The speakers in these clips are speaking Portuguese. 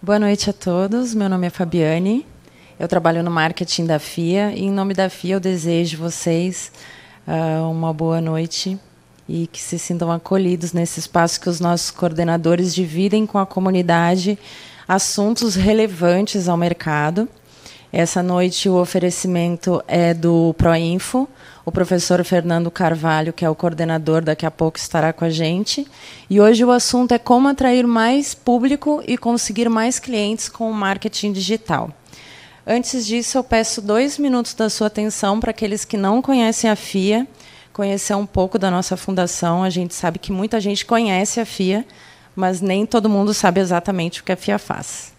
Boa noite a todos, meu nome é Fabiane, eu trabalho no marketing da FIA e em nome da FIA eu desejo vocês uma boa noite e que se sintam acolhidos nesse espaço que os nossos coordenadores dividem com a comunidade assuntos relevantes ao mercado. Essa noite o oferecimento é do Proinfo, o professor Fernando Carvalho, que é o coordenador, daqui a pouco estará com a gente. E hoje o assunto é como atrair mais público e conseguir mais clientes com o marketing digital. Antes disso, eu peço 2 minutos da sua atenção para aqueles que não conhecem a FIA, conhecer um pouco da nossa fundação. A gente sabe que muita gente conhece a FIA, mas nem todo mundo sabe exatamente o que a FIA faz.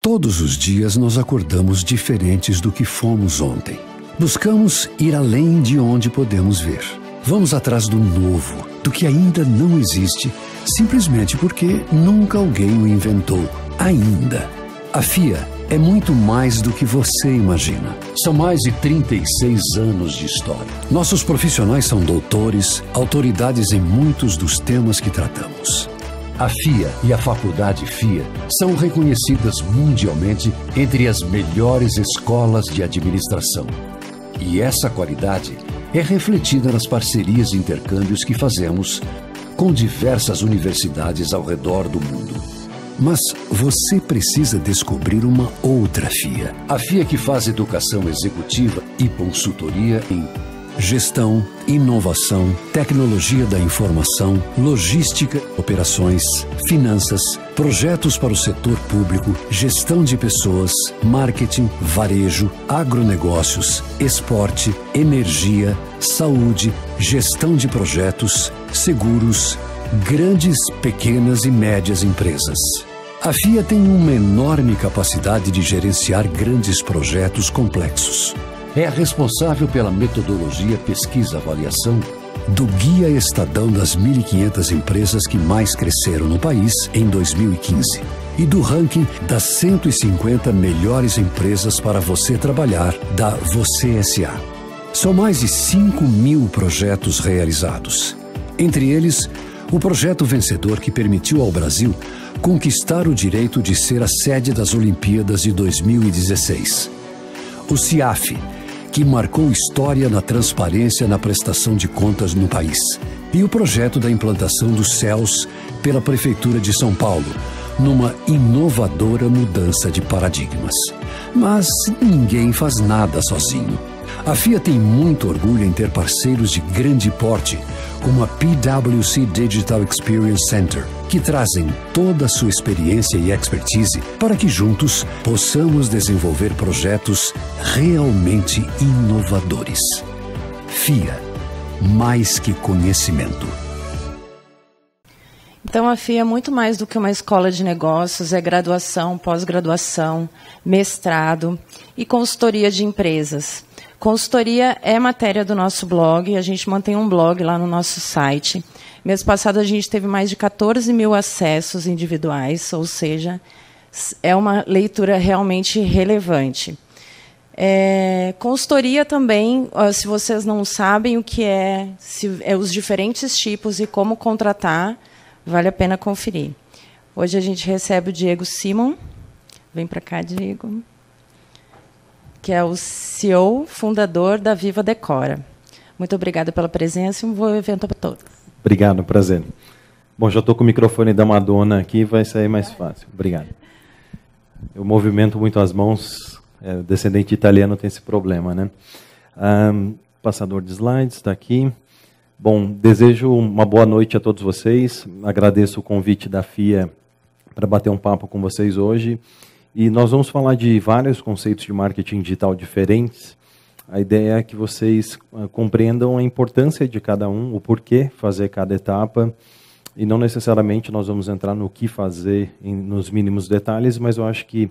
Todos os dias nós acordamos diferentes do que fomos ontem. Buscamos ir além de onde podemos ver. Vamos atrás do novo, do que ainda não existe, simplesmente porque nunca alguém o inventou. Ainda. A FIA é muito mais do que você imagina. São mais de 36 anos de história. Nossos profissionais são doutores, autoridades em muitos dos temas que tratamos. A FIA e a Faculdade FIA são reconhecidas mundialmente entre as melhores escolas de administração. E essa qualidade é refletida nas parcerias e intercâmbios que fazemos com diversas universidades ao redor do mundo. Mas você precisa descobrir uma outra FIA. A FIA que faz educação executiva e consultoria em gestão, inovação, tecnologia da informação, logística, operações, finanças, projetos para o setor público, gestão de pessoas, marketing, varejo, agronegócios, esporte, energia, saúde, gestão de projetos, seguros, grandes, pequenas e médias empresas. A FIA tem uma enorme capacidade de gerenciar grandes projetos complexos. É a responsável pela metodologia pesquisa-avaliação do Guia Estadão das 1.500 empresas que mais cresceram no país em 2015 e do ranking das 150 melhores empresas para você trabalhar da Você SA. São mais de 5.000 projetos realizados. Entre eles, o projeto vencedor que permitiu ao Brasil conquistar o direito de ser a sede das Olimpíadas de 2016. O CIAF, que marcou história na transparência na prestação de contas no país. E o projeto da implantação dos CELS pela Prefeitura de São Paulo, numa inovadora mudança de paradigmas. Mas ninguém faz nada sozinho. A FIA tem muito orgulho em ter parceiros de grande porte, como a PwC Digital Experience Center, que trazem toda a sua experiência e expertise para que juntos possamos desenvolver projetos realmente inovadores. FIA, mais que conhecimento. Então, a FIA é muito mais do que uma escola de negócios, é graduação, pós-graduação, mestrado e consultoria de empresas. Consultoria é matéria do nosso blog, a gente mantém um blog lá no nosso site. Mês passado a gente teve mais de 14 mil acessos individuais, ou seja, é uma leitura realmente relevante. Consultoria também, se vocês não sabem o que é os diferentes tipos e como contratar, vale a pena conferir. Hoje a gente recebe o Diego Simon. Vem para cá, Diego. Que é o CEO, fundador da Viva Decora. Muito obrigada pela presença e um bom evento para todos. Obrigado, prazer. Bom, já estou com o microfone da Madonna aqui, vai sair mais fácil. Obrigado. Eu movimento muito as mãos, descendente italiano tem esse problema, né? Passador de slides, está aqui. Bom, desejo uma boa noite a todos vocês. Agradeço o convite da FIA para bater um papo com vocês hoje. E nós vamos falar de vários conceitos de marketing digital diferentes. A ideia é que vocês compreendam a importância de cada um, o porquê fazer cada etapa. E não necessariamente nós vamos entrar no que fazer nos mínimos detalhes, mas eu acho que,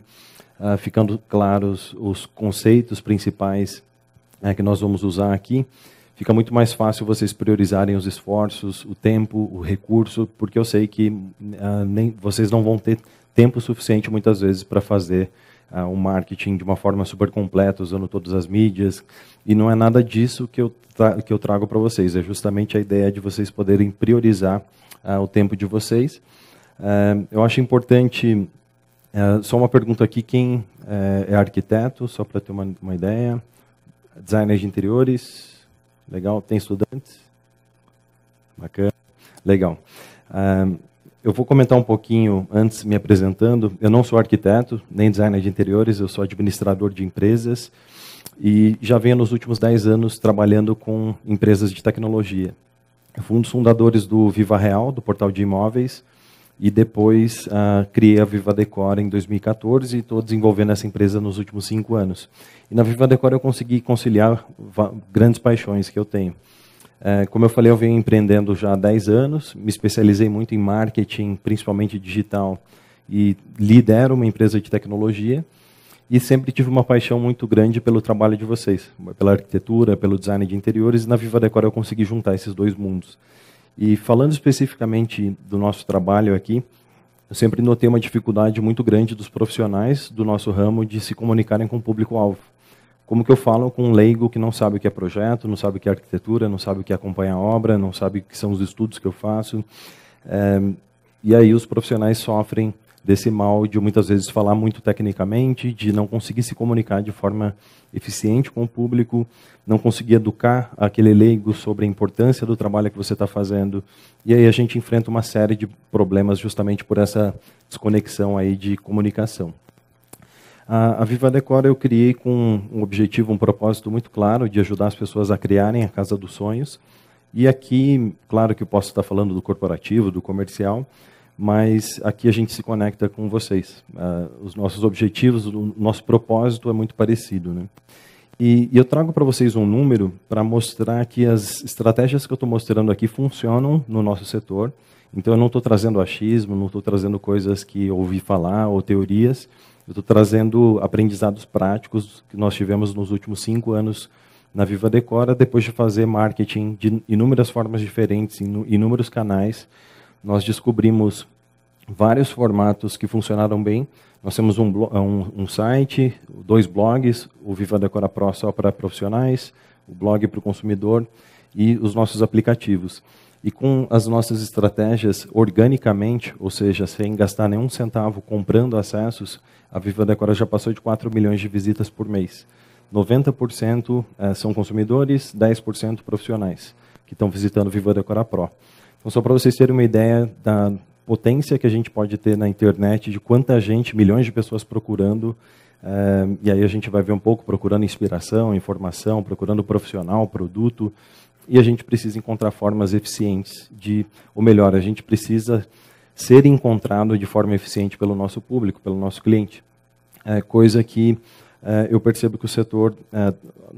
ficando claros os conceitos principais que nós vamos usar aqui, fica muito mais fácil vocês priorizarem os esforços, o tempo, o recurso, porque eu sei que vocês não vão ter tempo suficiente, muitas vezes, para fazer o marketing de uma forma super completa, usando todas as mídias. E não é nada disso que eu trago para vocês. É justamente a ideia de vocês poderem priorizar o tempo de vocês. Eu acho importante Só uma pergunta aqui, quem é arquiteto, só para ter uma ideia. Designer de interiores, legal. Tem estudantes? Bacana, legal. Eu vou comentar um pouquinho, antes me apresentando, eu não sou arquiteto, nem designer de interiores, eu sou administrador de empresas e já venho nos últimos 10 anos trabalhando com empresas de tecnologia. Eu fui um dos fundadores do Viva Real, do portal de imóveis, e depois criei a Viva Decor em 2014 e estou desenvolvendo essa empresa nos últimos 5 anos. E na Viva Decor eu consegui conciliar grandes paixões que eu tenho. Como eu falei, eu venho empreendendo já há 10 anos, me especializei muito em marketing, principalmente digital, e lidero uma empresa de tecnologia, e sempre tive uma paixão muito grande pelo trabalho de vocês, pela arquitetura, pelo design de interiores, e na Viva Decor eu consegui juntar esses dois mundos. E falando especificamente do nosso trabalho aqui, eu sempre notei uma dificuldade muito grande dos profissionais do nosso ramo de se comunicarem com o público-alvo. Como que eu falo com um leigo que não sabe o que é projeto, não sabe o que é arquitetura, não sabe o que é acompanhar a obra, não sabe o que são os estudos que eu faço. E aí os profissionais sofrem desse mal de muitas vezes falar muito tecnicamente, de não conseguir se comunicar de forma eficiente com o público, não conseguir educar aquele leigo sobre a importância do trabalho que você está fazendo. E aí a gente enfrenta uma série de problemas justamente por essa desconexão aí de comunicação. A Viva Decor eu criei com um objetivo, um propósito muito claro de ajudar as pessoas a criarem a casa dos sonhos. E aqui, claro que eu posso estar falando do corporativo, do comercial, mas aqui a gente se conecta com vocês. Os nossos objetivos, o nosso propósito é muito parecido, né? E eu trago para vocês um número para mostrar que as estratégias que eu estou mostrando aqui funcionam no nosso setor. Então eu não estou trazendo achismo, não estou trazendo coisas que ouvi falar ou teorias. Eu estou trazendo aprendizados práticos que nós tivemos nos últimos 5 anos na Viva Decor, depois de fazer marketing de inúmeras formas diferentes, em inúmeros canais. Nós descobrimos vários formatos que funcionaram bem. Nós temos um site, 2 blogs, o Viva Decor Pro só para profissionais, o blog para o consumidor e os nossos aplicativos. E com as nossas estratégias organicamente, ou seja, sem gastar nenhum centavo comprando acessos, a Viva Decor já passou de 4 milhões de visitas por mês. 90% são consumidores, 10% profissionais que estão visitando o Viva Decor Pro. Então, só para vocês terem uma ideia da potência que a gente pode ter na internet, de quanta gente, milhões de pessoas procurando, e aí a gente vai ver um pouco procurando inspiração, informação, procurando profissional, produto, e a gente precisa encontrar formas eficientes ou melhor, a gente precisa ser encontrado de forma eficiente pelo nosso público, pelo nosso cliente. Coisa que eu percebo que o setor,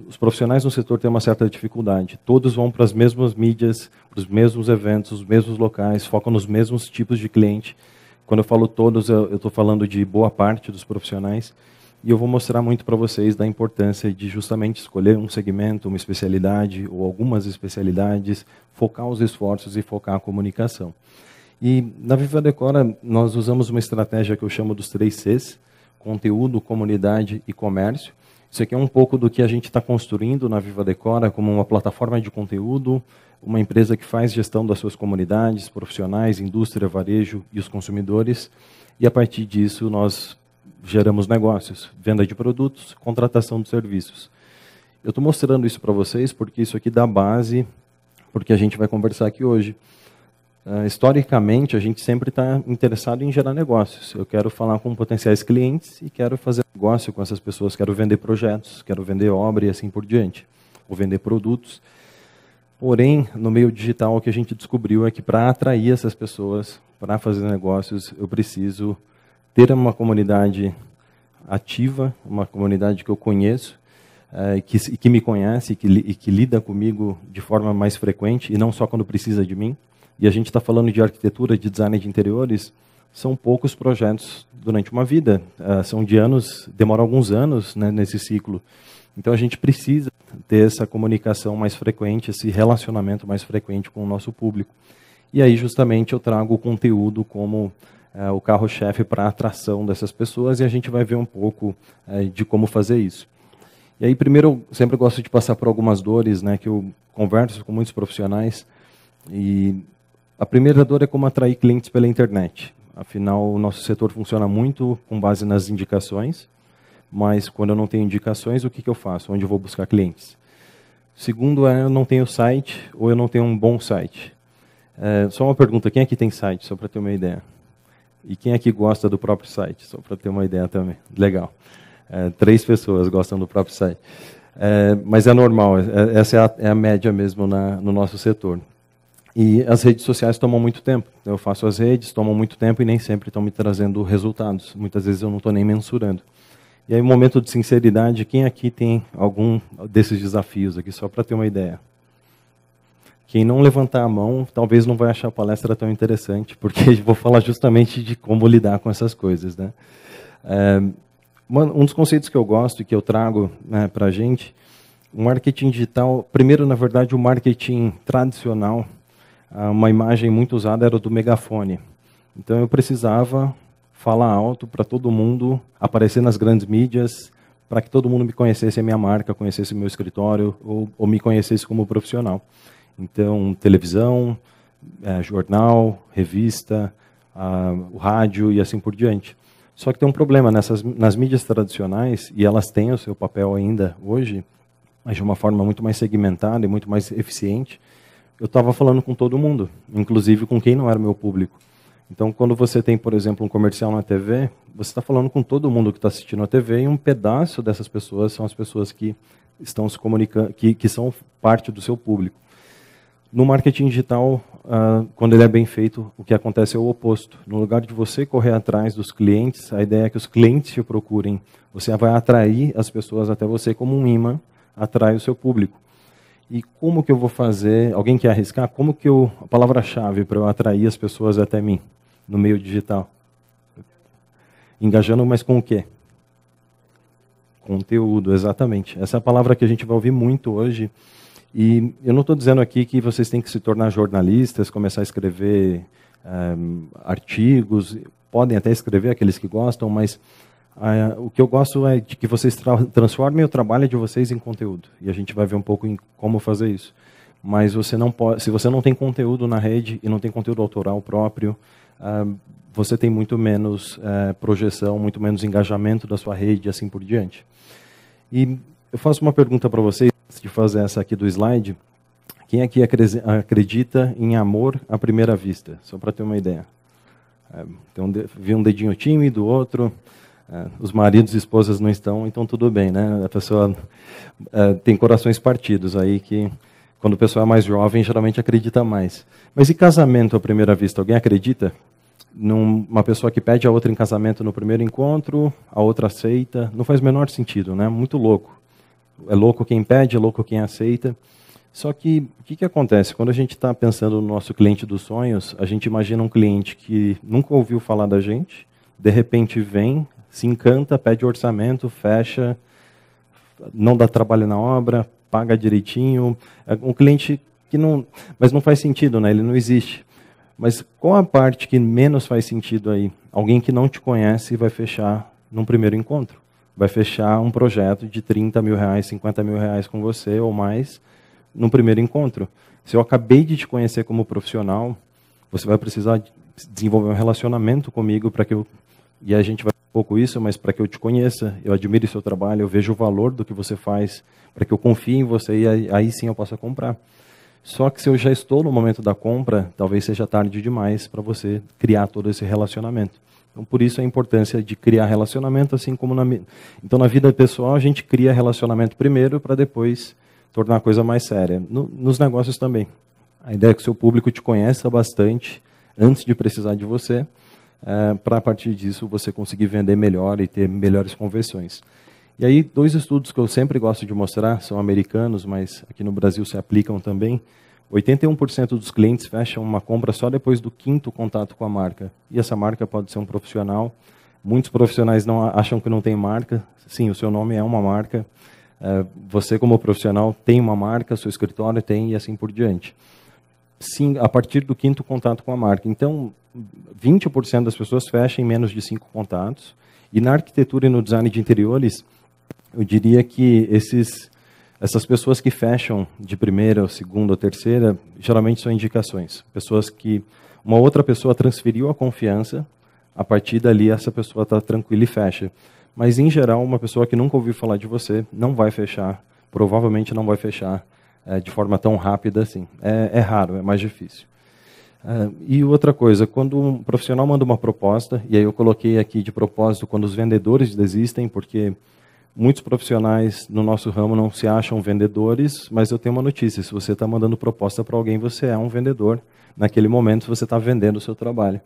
os profissionais no setor têm uma certa dificuldade. Todos vão para as mesmas mídias, para os mesmos eventos, os mesmos locais, focam nos mesmos tipos de cliente. Quando eu falo todos, eu estou falando de boa parte dos profissionais. E eu vou mostrar muito para vocês da importância de justamente escolher um segmento, uma especialidade ou algumas especialidades, focar os esforços e focar a comunicação. E na Viva Decor nós usamos uma estratégia que eu chamo dos 3 Cs, conteúdo, comunidade e comércio. Isso aqui é um pouco do que a gente está construindo na Viva Decor como uma plataforma de conteúdo, uma empresa que faz gestão das suas comunidades, profissionais, indústria, varejo e os consumidores. E a partir disso nós geramos negócios, venda de produtos, contratação de serviços. Eu estou mostrando isso para vocês porque isso aqui dá base porque a gente vai conversar aqui hoje. Historicamente, a gente sempre está interessado em gerar negócios. Eu quero falar com potenciais clientes e quero fazer negócio com essas pessoas. Quero vender projetos, quero vender obra e assim por diante. Ou vender produtos. Porém, no meio digital, o que a gente descobriu é que para atrair essas pessoas, para fazer negócios, eu preciso ter uma comunidade ativa, uma comunidade que eu conheço, que me conhece e que lida comigo de forma mais frequente e não só quando precisa de mim. E a gente está falando de arquitetura, de design de interiores, são poucos projetos durante uma vida. São de anos, demora alguns anos, né, nesse ciclo. Então a gente precisa ter essa comunicação mais frequente, esse relacionamento mais frequente com o nosso público. E aí justamente eu trago o conteúdo como o carro-chefe para a atração dessas pessoas e a gente vai ver um pouco de como fazer isso. E aí primeiro eu sempre gosto de passar por algumas dores, né, que eu converso com muitos profissionais e a primeira dor é como atrair clientes pela internet. Afinal, o nosso setor funciona muito com base nas indicações, mas quando eu não tenho indicações, o que eu faço? Onde eu vou buscar clientes? Segundo eu não tenho site ou eu não tenho um bom site. Só uma pergunta, quem aqui tem site, só para ter uma ideia? E quem aqui gosta do próprio site, só para ter uma ideia também? Legal. 3 pessoas gostam do próprio site. Mas é normal, essa é a média mesmo no nosso setor. E as redes sociais tomam muito tempo. Eu faço as redes, tomam muito tempo e nem sempre estão me trazendo resultados. Muitas vezes eu não estou nem mensurando. E aí, um momento de sinceridade, quem aqui tem algum desses desafios aqui, só para ter uma ideia? Quem não levantar a mão, talvez não vai achar a palestra tão interessante, porque eu vou falar justamente de como lidar com essas coisas, né? Um dos conceitos que eu gosto e que eu trago, né, para a gente, o marketing digital, primeiro, na verdade, o marketing tradicional, uma imagem muito usada era do megafone. Então eu precisava falar alto para todo mundo, aparecer nas grandes mídias, para que todo mundo me conhecesse a minha marca, conhecesse o meu escritório, ou me conhecesse como profissional. Então, televisão, jornal, revista, o rádio e assim por diante. Só que tem um problema nas mídias tradicionais, e elas têm o seu papel ainda hoje, mas de uma forma muito mais segmentada e muito mais eficiente. Eu estava falando com todo mundo, inclusive com quem não era meu público. Então, quando você tem, por exemplo, um comercial na TV, você está falando com todo mundo que está assistindo a TV, e um pedaço dessas pessoas são as pessoas que estão se comunicando, que são parte do seu público. No marketing digital, quando ele é bem feito, o que acontece é o oposto. No lugar de você correr atrás dos clientes, a ideia é que os clientes te procurem. Você vai atrair as pessoas até você como um imã, atrai o seu público. E como que eu vou fazer? Alguém quer arriscar? Como que a palavra-chave para eu atrair as pessoas até mim no meio digital? Engajando, mas com o quê? Conteúdo, exatamente. Essa é a palavra que a gente vai ouvir muito hoje. E eu não estou dizendo aqui que vocês têm que se tornar jornalistas, começar a escrever artigos, podem até escrever aqueles que gostam, mas o que eu gosto é de que vocês transformem o trabalho de vocês em conteúdo. E a gente vai ver um pouco em como fazer isso. Mas você não pode, se você não tem conteúdo na rede e não tem conteúdo autoral próprio, você tem muito menos projeção, muito menos engajamento da sua rede e assim por diante. E eu faço uma pergunta para vocês, antes de fazer essa aqui do slide. Quem aqui acredita em amor à primeira vista? Só para ter uma ideia. Vi um dedinho tímido, outro. Os maridos e esposas não estão, então tudo bem, né? A pessoa tem corações partidos aí que, quando o pessoal é mais jovem, geralmente acredita mais. Mas e casamento à primeira vista? Alguém acredita? Uma pessoa que pede a outra em casamento no primeiro encontro, a outra aceita, não faz o menor sentido, né? Muito louco. É louco quem pede, é louco quem aceita. Só que, o que acontece? Quando a gente está pensando no nosso cliente dos sonhos, a gente imagina um cliente que nunca ouviu falar da gente, de repente vem, se encanta, pede orçamento, fecha, não dá trabalho na obra, paga direitinho. É um cliente que não... Mas não faz sentido, né? Ele não existe. Mas qual a parte que menos faz sentido aí? Alguém que não te conhece vai fechar num primeiro encontro. Vai fechar um projeto de 30 mil reais, 50 mil reais com você ou mais num primeiro encontro. Se eu acabei de te conhecer como profissional, você vai precisar desenvolver um relacionamento comigo para que eu... E a gente vai um pouco isso, mas para que eu te conheça, eu admire o seu trabalho, eu vejo o valor do que você faz, para que eu confie em você e aí sim eu possa comprar. Só que se eu já estou no momento da compra, talvez seja tarde demais para você criar todo esse relacionamento. Então, por isso a importância de criar relacionamento, assim como Então, na vida pessoal, a gente cria relacionamento primeiro para depois tornar a coisa mais séria. Nos negócios também. A ideia é que o seu público te conheça bastante antes de precisar de você, para a partir disso você conseguir vender melhor e ter melhores conversões. E aí, 2 estudos que eu sempre gosto de mostrar, são americanos, mas aqui no Brasil se aplicam também. 81% dos clientes fecham uma compra só depois do 5º contato com a marca. E essa marca pode ser um profissional. Muitos profissionais não acham que não tem marca. Sim, o seu nome é uma marca. Você, como profissional, tem uma marca, seu escritório tem e assim por diante. Sim, a partir do 5º contato com a marca. Então, 20% das pessoas fecham em menos de 5 contatos. E na arquitetura e no design de interiores, eu diria que essas pessoas que fecham de primeira, ou segunda ou terceira, geralmente são indicações. Pessoas que uma outra pessoa transferiu a confiança a partir dali essa pessoa está tranquila e fecha. Mas, em geral, uma pessoa que nunca ouviu falar de você não vai fechar, provavelmente não vai fechar de forma tão rápida assim. É raro, é mais difícil. E outra coisa, quando um profissional manda uma proposta, e aí eu coloquei aqui de propósito quando os vendedores desistem, porque muitos profissionais no nosso ramo não se acham vendedores, mas eu tenho uma notícia, se você está mandando proposta para alguém, você é um vendedor. Naquele momento, você está vendendo o seu trabalho.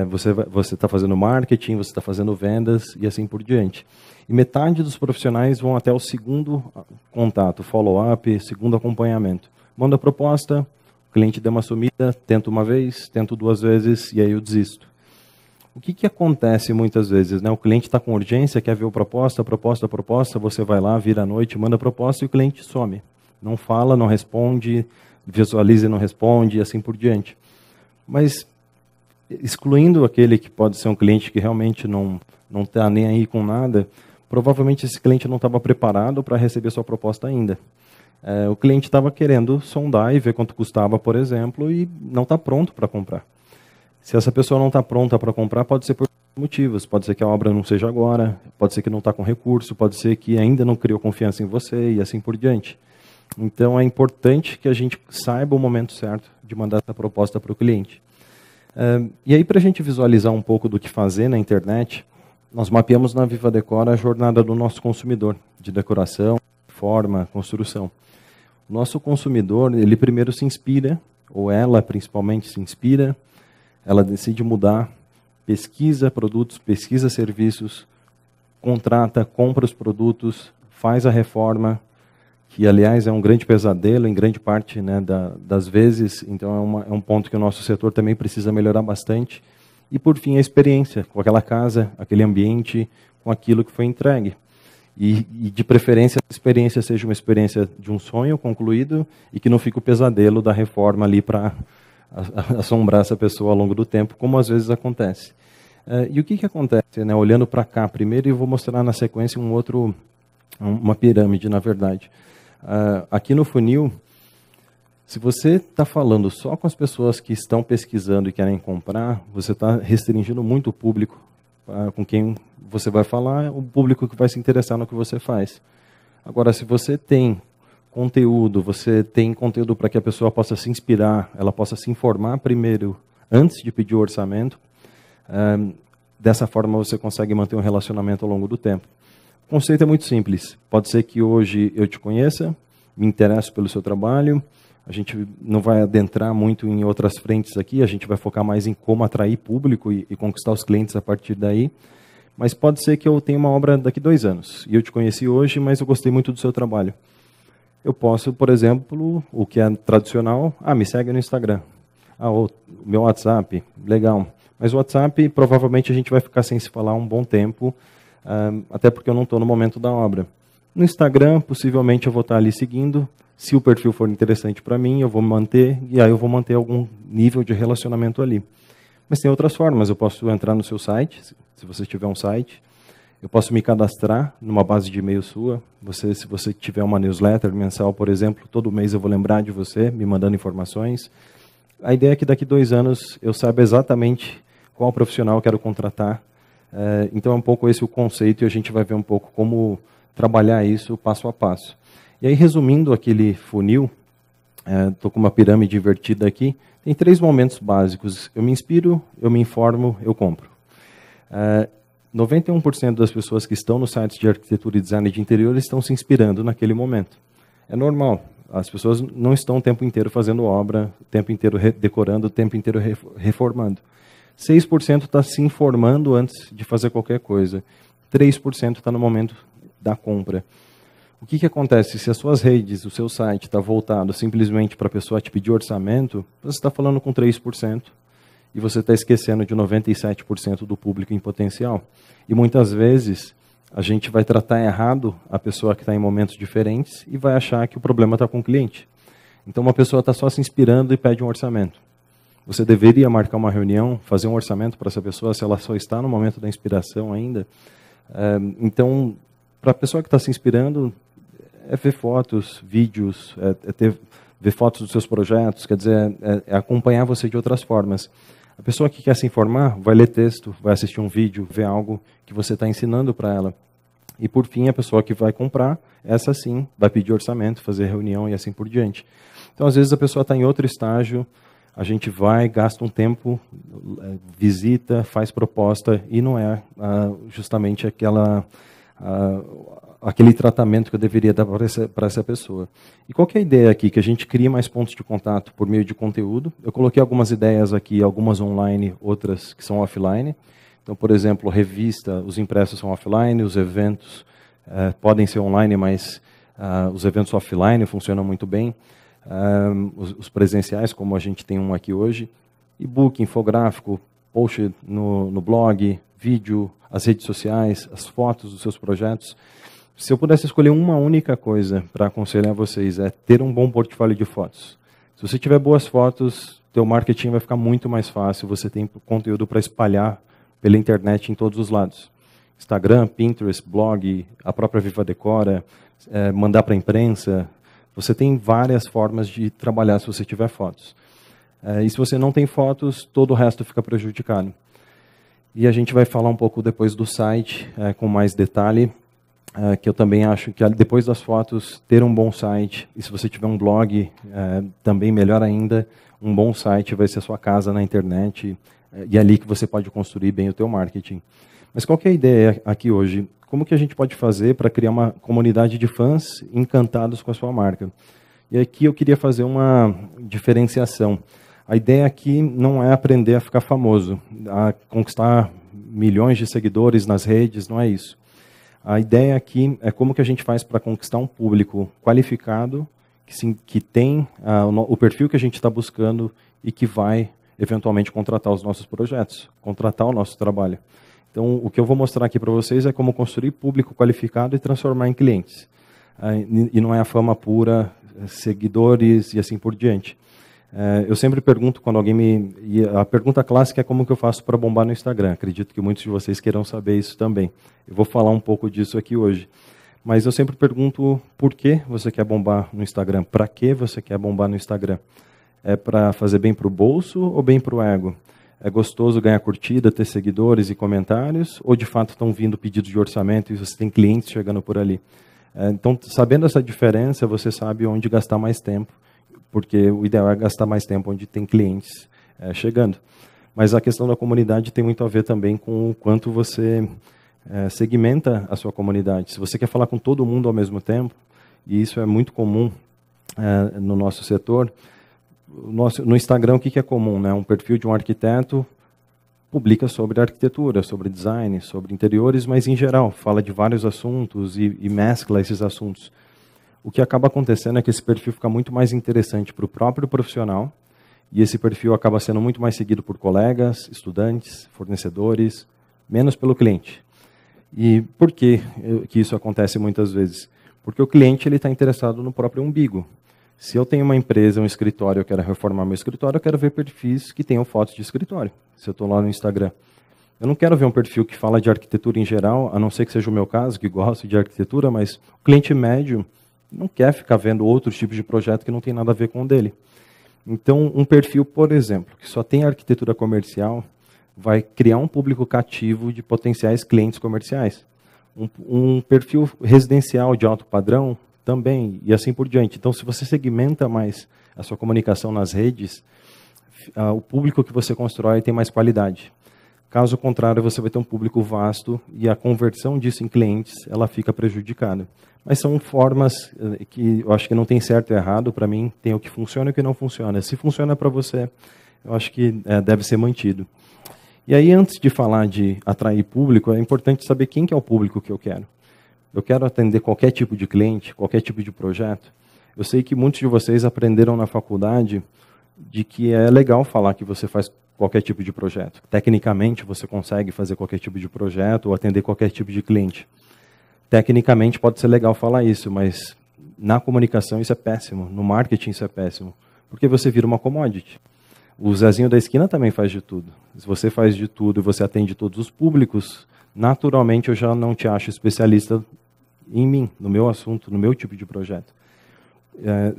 Você está fazendo marketing, você está fazendo vendas e assim por diante. E metade dos profissionais vão até o segundo contato, follow-up, segundo acompanhamento. Manda a proposta, o cliente deu uma sumida, tento uma vez, tento 2 vezes e aí eu desisto. O que acontece muitas vezes? Né? O cliente está com urgência, quer ver a proposta, você vai lá, vira à noite, manda a proposta e o cliente some. Não fala, não responde, visualiza e não responde e assim por diante. Mas, excluindo aquele que pode ser um cliente que realmente não está nem aí com nada, provavelmente esse cliente não estava preparado para receber sua proposta ainda. O cliente estava querendo sondar e ver quanto custava, por exemplo, e não está pronto para comprar. Se essa pessoa não está pronta para comprar, pode ser por motivos. Pode ser que a obra não seja agora, pode ser que não está com recurso, pode ser que ainda não criou confiança em você e assim por diante. Então é importante que a gente saiba o momento certo de mandar essa proposta para o cliente. E aí, para a gente visualizar um pouco do que fazer na internet, nós mapeamos na Viva Decor a jornada do nosso consumidor, de decoração, forma, construção. O nosso consumidor, ele primeiro se inspira, ou ela principalmente se inspira, ela decide mudar, pesquisa produtos, pesquisa serviços, contrata, compra os produtos, faz a reforma, que aliás é um grande pesadelo em grande parte, né, das vezes, então é um ponto que o nosso setor também precisa melhorar bastante. E por fim a experiência com aquela casa, aquele ambiente, com aquilo que foi entregue. E de preferência a experiência seja uma experiência de um sonho concluído e que não fique o pesadelo da reforma ali para assombrar essa pessoa ao longo do tempo, como às vezes acontece. E o que acontece? Né? Olhando para cá primeiro, e vou mostrar na sequência uma pirâmide, na verdade. Aqui no funil, se você está falando só com as pessoas que estão pesquisando e querem comprar, você está restringindo muito o público com quem você vai falar, o público que vai se interessar no que você faz. Agora, se você tem conteúdo para que a pessoa possa se inspirar, ela possa se informar primeiro, antes de pedir o orçamento, dessa forma você consegue manter um relacionamento ao longo do tempo. O conceito é muito simples. Pode ser que hoje eu te conheça, me interesso pelo seu trabalho, a gente não vai adentrar muito em outras frentes aqui, a gente vai focar mais em como atrair público e conquistar os clientes a partir daí. Mas pode ser que eu tenha uma obra daqui 2 anos, e eu te conheci hoje, mas eu gostei muito do seu trabalho. Eu posso, por exemplo, o que é tradicional, me segue no Instagram. O meu WhatsApp, legal. Mas o WhatsApp, provavelmente a gente vai ficar sem se falar um bom tempo, até porque eu não estou no momento da obra. No Instagram, possivelmente eu vou estar ali seguindo. Se o perfil for interessante para mim, eu vou manter, e aí eu vou manter algum nível de relacionamento ali. Mas tem outras formas, eu posso entrar no seu site, se você tiver um site, eu posso me cadastrar numa base de e-mail sua, se você tiver uma newsletter mensal, por exemplo, todo mês eu vou lembrar de você, me mandando informações. A ideia é que daqui 2 anos eu saiba exatamente qual profissional eu quero contratar, então é um pouco esse o conceito e a gente vai ver um pouco como trabalhar isso passo a passo. E aí, resumindo aquele funil, estou com uma pirâmide invertida aqui, tem 3 momentos básicos. Eu me inspiro, eu me informo, eu compro. 91% das pessoas que estão nos sites de arquitetura e design de interiores estão se inspirando naquele momento. É normal, as pessoas não estão o tempo inteiro fazendo obra, o tempo inteiro decorando, o tempo inteiro reformando. 6% está se informando antes de fazer qualquer coisa. 3% está no momento da compra. O que acontece? Se as suas redes, o seu site está voltado simplesmente para a pessoa te pedir orçamento, você está falando com 3% e você está esquecendo de 97% do público em potencial. E muitas vezes a gente vai tratar errado a pessoa que está em momentos diferentes e vai achar que o problema está com o cliente. Então uma pessoa está só se inspirando e pede um orçamento. Você deveria marcar uma reunião, fazer um orçamento para essa pessoa se ela só está no momento da inspiração ainda. Então, para a pessoa que está se inspirando, é ver fotos, vídeos, ver fotos dos seus projetos, quer dizer, é acompanhar você de outras formas. A pessoa que quer se informar vai ler texto, vai assistir um vídeo, ver algo que você está ensinando para ela. E, por fim, a pessoa que vai comprar, essa sim, vai pedir orçamento, fazer reunião e assim por diante. Então, às vezes, a pessoa está em outro estágio, a gente vai, gasta um tempo, visita, faz proposta, e não é justamente aquele tratamento que eu deveria dar para essa pessoa. E qual que é a ideia aqui? Que a gente crie mais pontos de contato por meio de conteúdo. Eu coloquei algumas ideias aqui, algumas online, outras que são offline. Então, por exemplo, revista, os impressos são offline, os eventos podem ser online, mas os eventos offline funcionam muito bem. Os presenciais, como a gente tem um aqui hoje, e-book, infográfico, post no blog, vídeo, as redes sociais, as fotos dos seus projetos. Se eu pudesse escolher uma única coisa para aconselhar vocês, é ter um bom portfólio de fotos. Se você tiver boas fotos, teu marketing vai ficar muito mais fácil, você tem conteúdo para espalhar pela internet em todos os lados. Instagram, Pinterest, blog, a própria Viva Decora, mandar para a imprensa. Você tem várias formas de trabalhar se você tiver fotos. E se você não tem fotos, todo o resto fica prejudicado. E a gente vai falar um pouco depois do site, com mais detalhe, que eu também acho que depois das fotos, ter um bom site, e se você tiver um blog, também melhor ainda, um bom site vai ser a sua casa na internet, e é ali que você pode construir bem o teu marketing. Mas qual que é a ideia aqui hoje? Como que a gente pode fazer para criar uma comunidade de fãs encantados com a sua marca? E aqui eu queria fazer uma diferenciação. A ideia aqui não é aprender a ficar famoso, a conquistar milhões de seguidores nas redes, não é isso. A ideia aqui é como que a gente faz para conquistar um público qualificado, que tem o perfil que a gente está buscando e que vai eventualmente contratar os nossos projetos, contratar o nosso trabalho. Então, o que eu vou mostrar aqui para vocês é como construir público qualificado e transformar em clientes. E não é a fama pura, seguidores e assim por diante. Eu sempre pergunto quando alguém e a pergunta clássica é como que eu faço para bombar no Instagram. Acredito que muitos de vocês queiram saber isso também. Eu vou falar um pouco disso aqui hoje. Mas eu sempre pergunto por que você quer bombar no Instagram? Para que você quer bombar no Instagram? É para fazer bem para o bolso ou bem para o ego? É gostoso ganhar curtida, ter seguidores e comentários? Ou de fato estão vindo pedidos de orçamento e você tem clientes chegando por ali? Então, sabendo essa diferença, você sabe onde gastar mais tempo, porque o ideal é gastar mais tempo onde tem clientes chegando. Mas a questão da comunidade tem muito a ver também com o quanto você segmenta a sua comunidade. Se você quer falar com todo mundo ao mesmo tempo, e isso é muito comum no nosso setor, no Instagram o que é comum? Né? Um perfil de um arquiteto publica sobre arquitetura, sobre design, sobre interiores, mas em geral fala de vários assuntos e mescla esses assuntos. O que acaba acontecendo é que esse perfil fica muito mais interessante para o próprio profissional e esse perfil acaba sendo muito mais seguido por colegas, estudantes, fornecedores, menos pelo cliente. E por que isso acontece muitas vezes? Porque o cliente está interessado no próprio umbigo. Se eu tenho uma empresa, um escritório, eu quero reformar meu escritório, eu quero ver perfis que tenham fotos de escritório, se eu estou lá no Instagram. Eu não quero ver um perfil que fala de arquitetura em geral, a não ser que seja o meu caso, que gosto de arquitetura, mas o cliente médio não quer ficar vendo outros tipos de projeto que não tem nada a ver com o dele. Então, um perfil, por exemplo, que só tem arquitetura comercial, vai criar um público cativo de potenciais clientes comerciais. Um perfil residencial de alto padrão, também, e assim por diante. Então, se você segmenta mais a sua comunicação nas redes, o público que você constrói tem mais qualidade. Caso contrário, você vai ter um público vasto e a conversão disso em clientes, ela fica prejudicada. Mas são formas que eu acho que não tem certo e errado. Para mim, tem o que funciona e o que não funciona. Se funciona para você, eu acho que deve ser mantido. E aí, antes de falar de atrair público, é importante saber quem que é o público que eu quero. Eu quero atender qualquer tipo de cliente, qualquer tipo de projeto. Eu sei que muitos de vocês aprenderam na faculdade de que é legal falar que você faz qualquer tipo de projeto. Tecnicamente, você consegue fazer qualquer tipo de projeto ou atender qualquer tipo de cliente. Tecnicamente, pode ser legal falar isso, mas na comunicação isso é péssimo, no marketing isso é péssimo, porque você vira uma commodity. O Zezinho da esquina também faz de tudo. Se você faz de tudo e você atende todos os públicos, naturalmente eu já não te acho especialista em mim, no meu assunto, no meu tipo de projeto.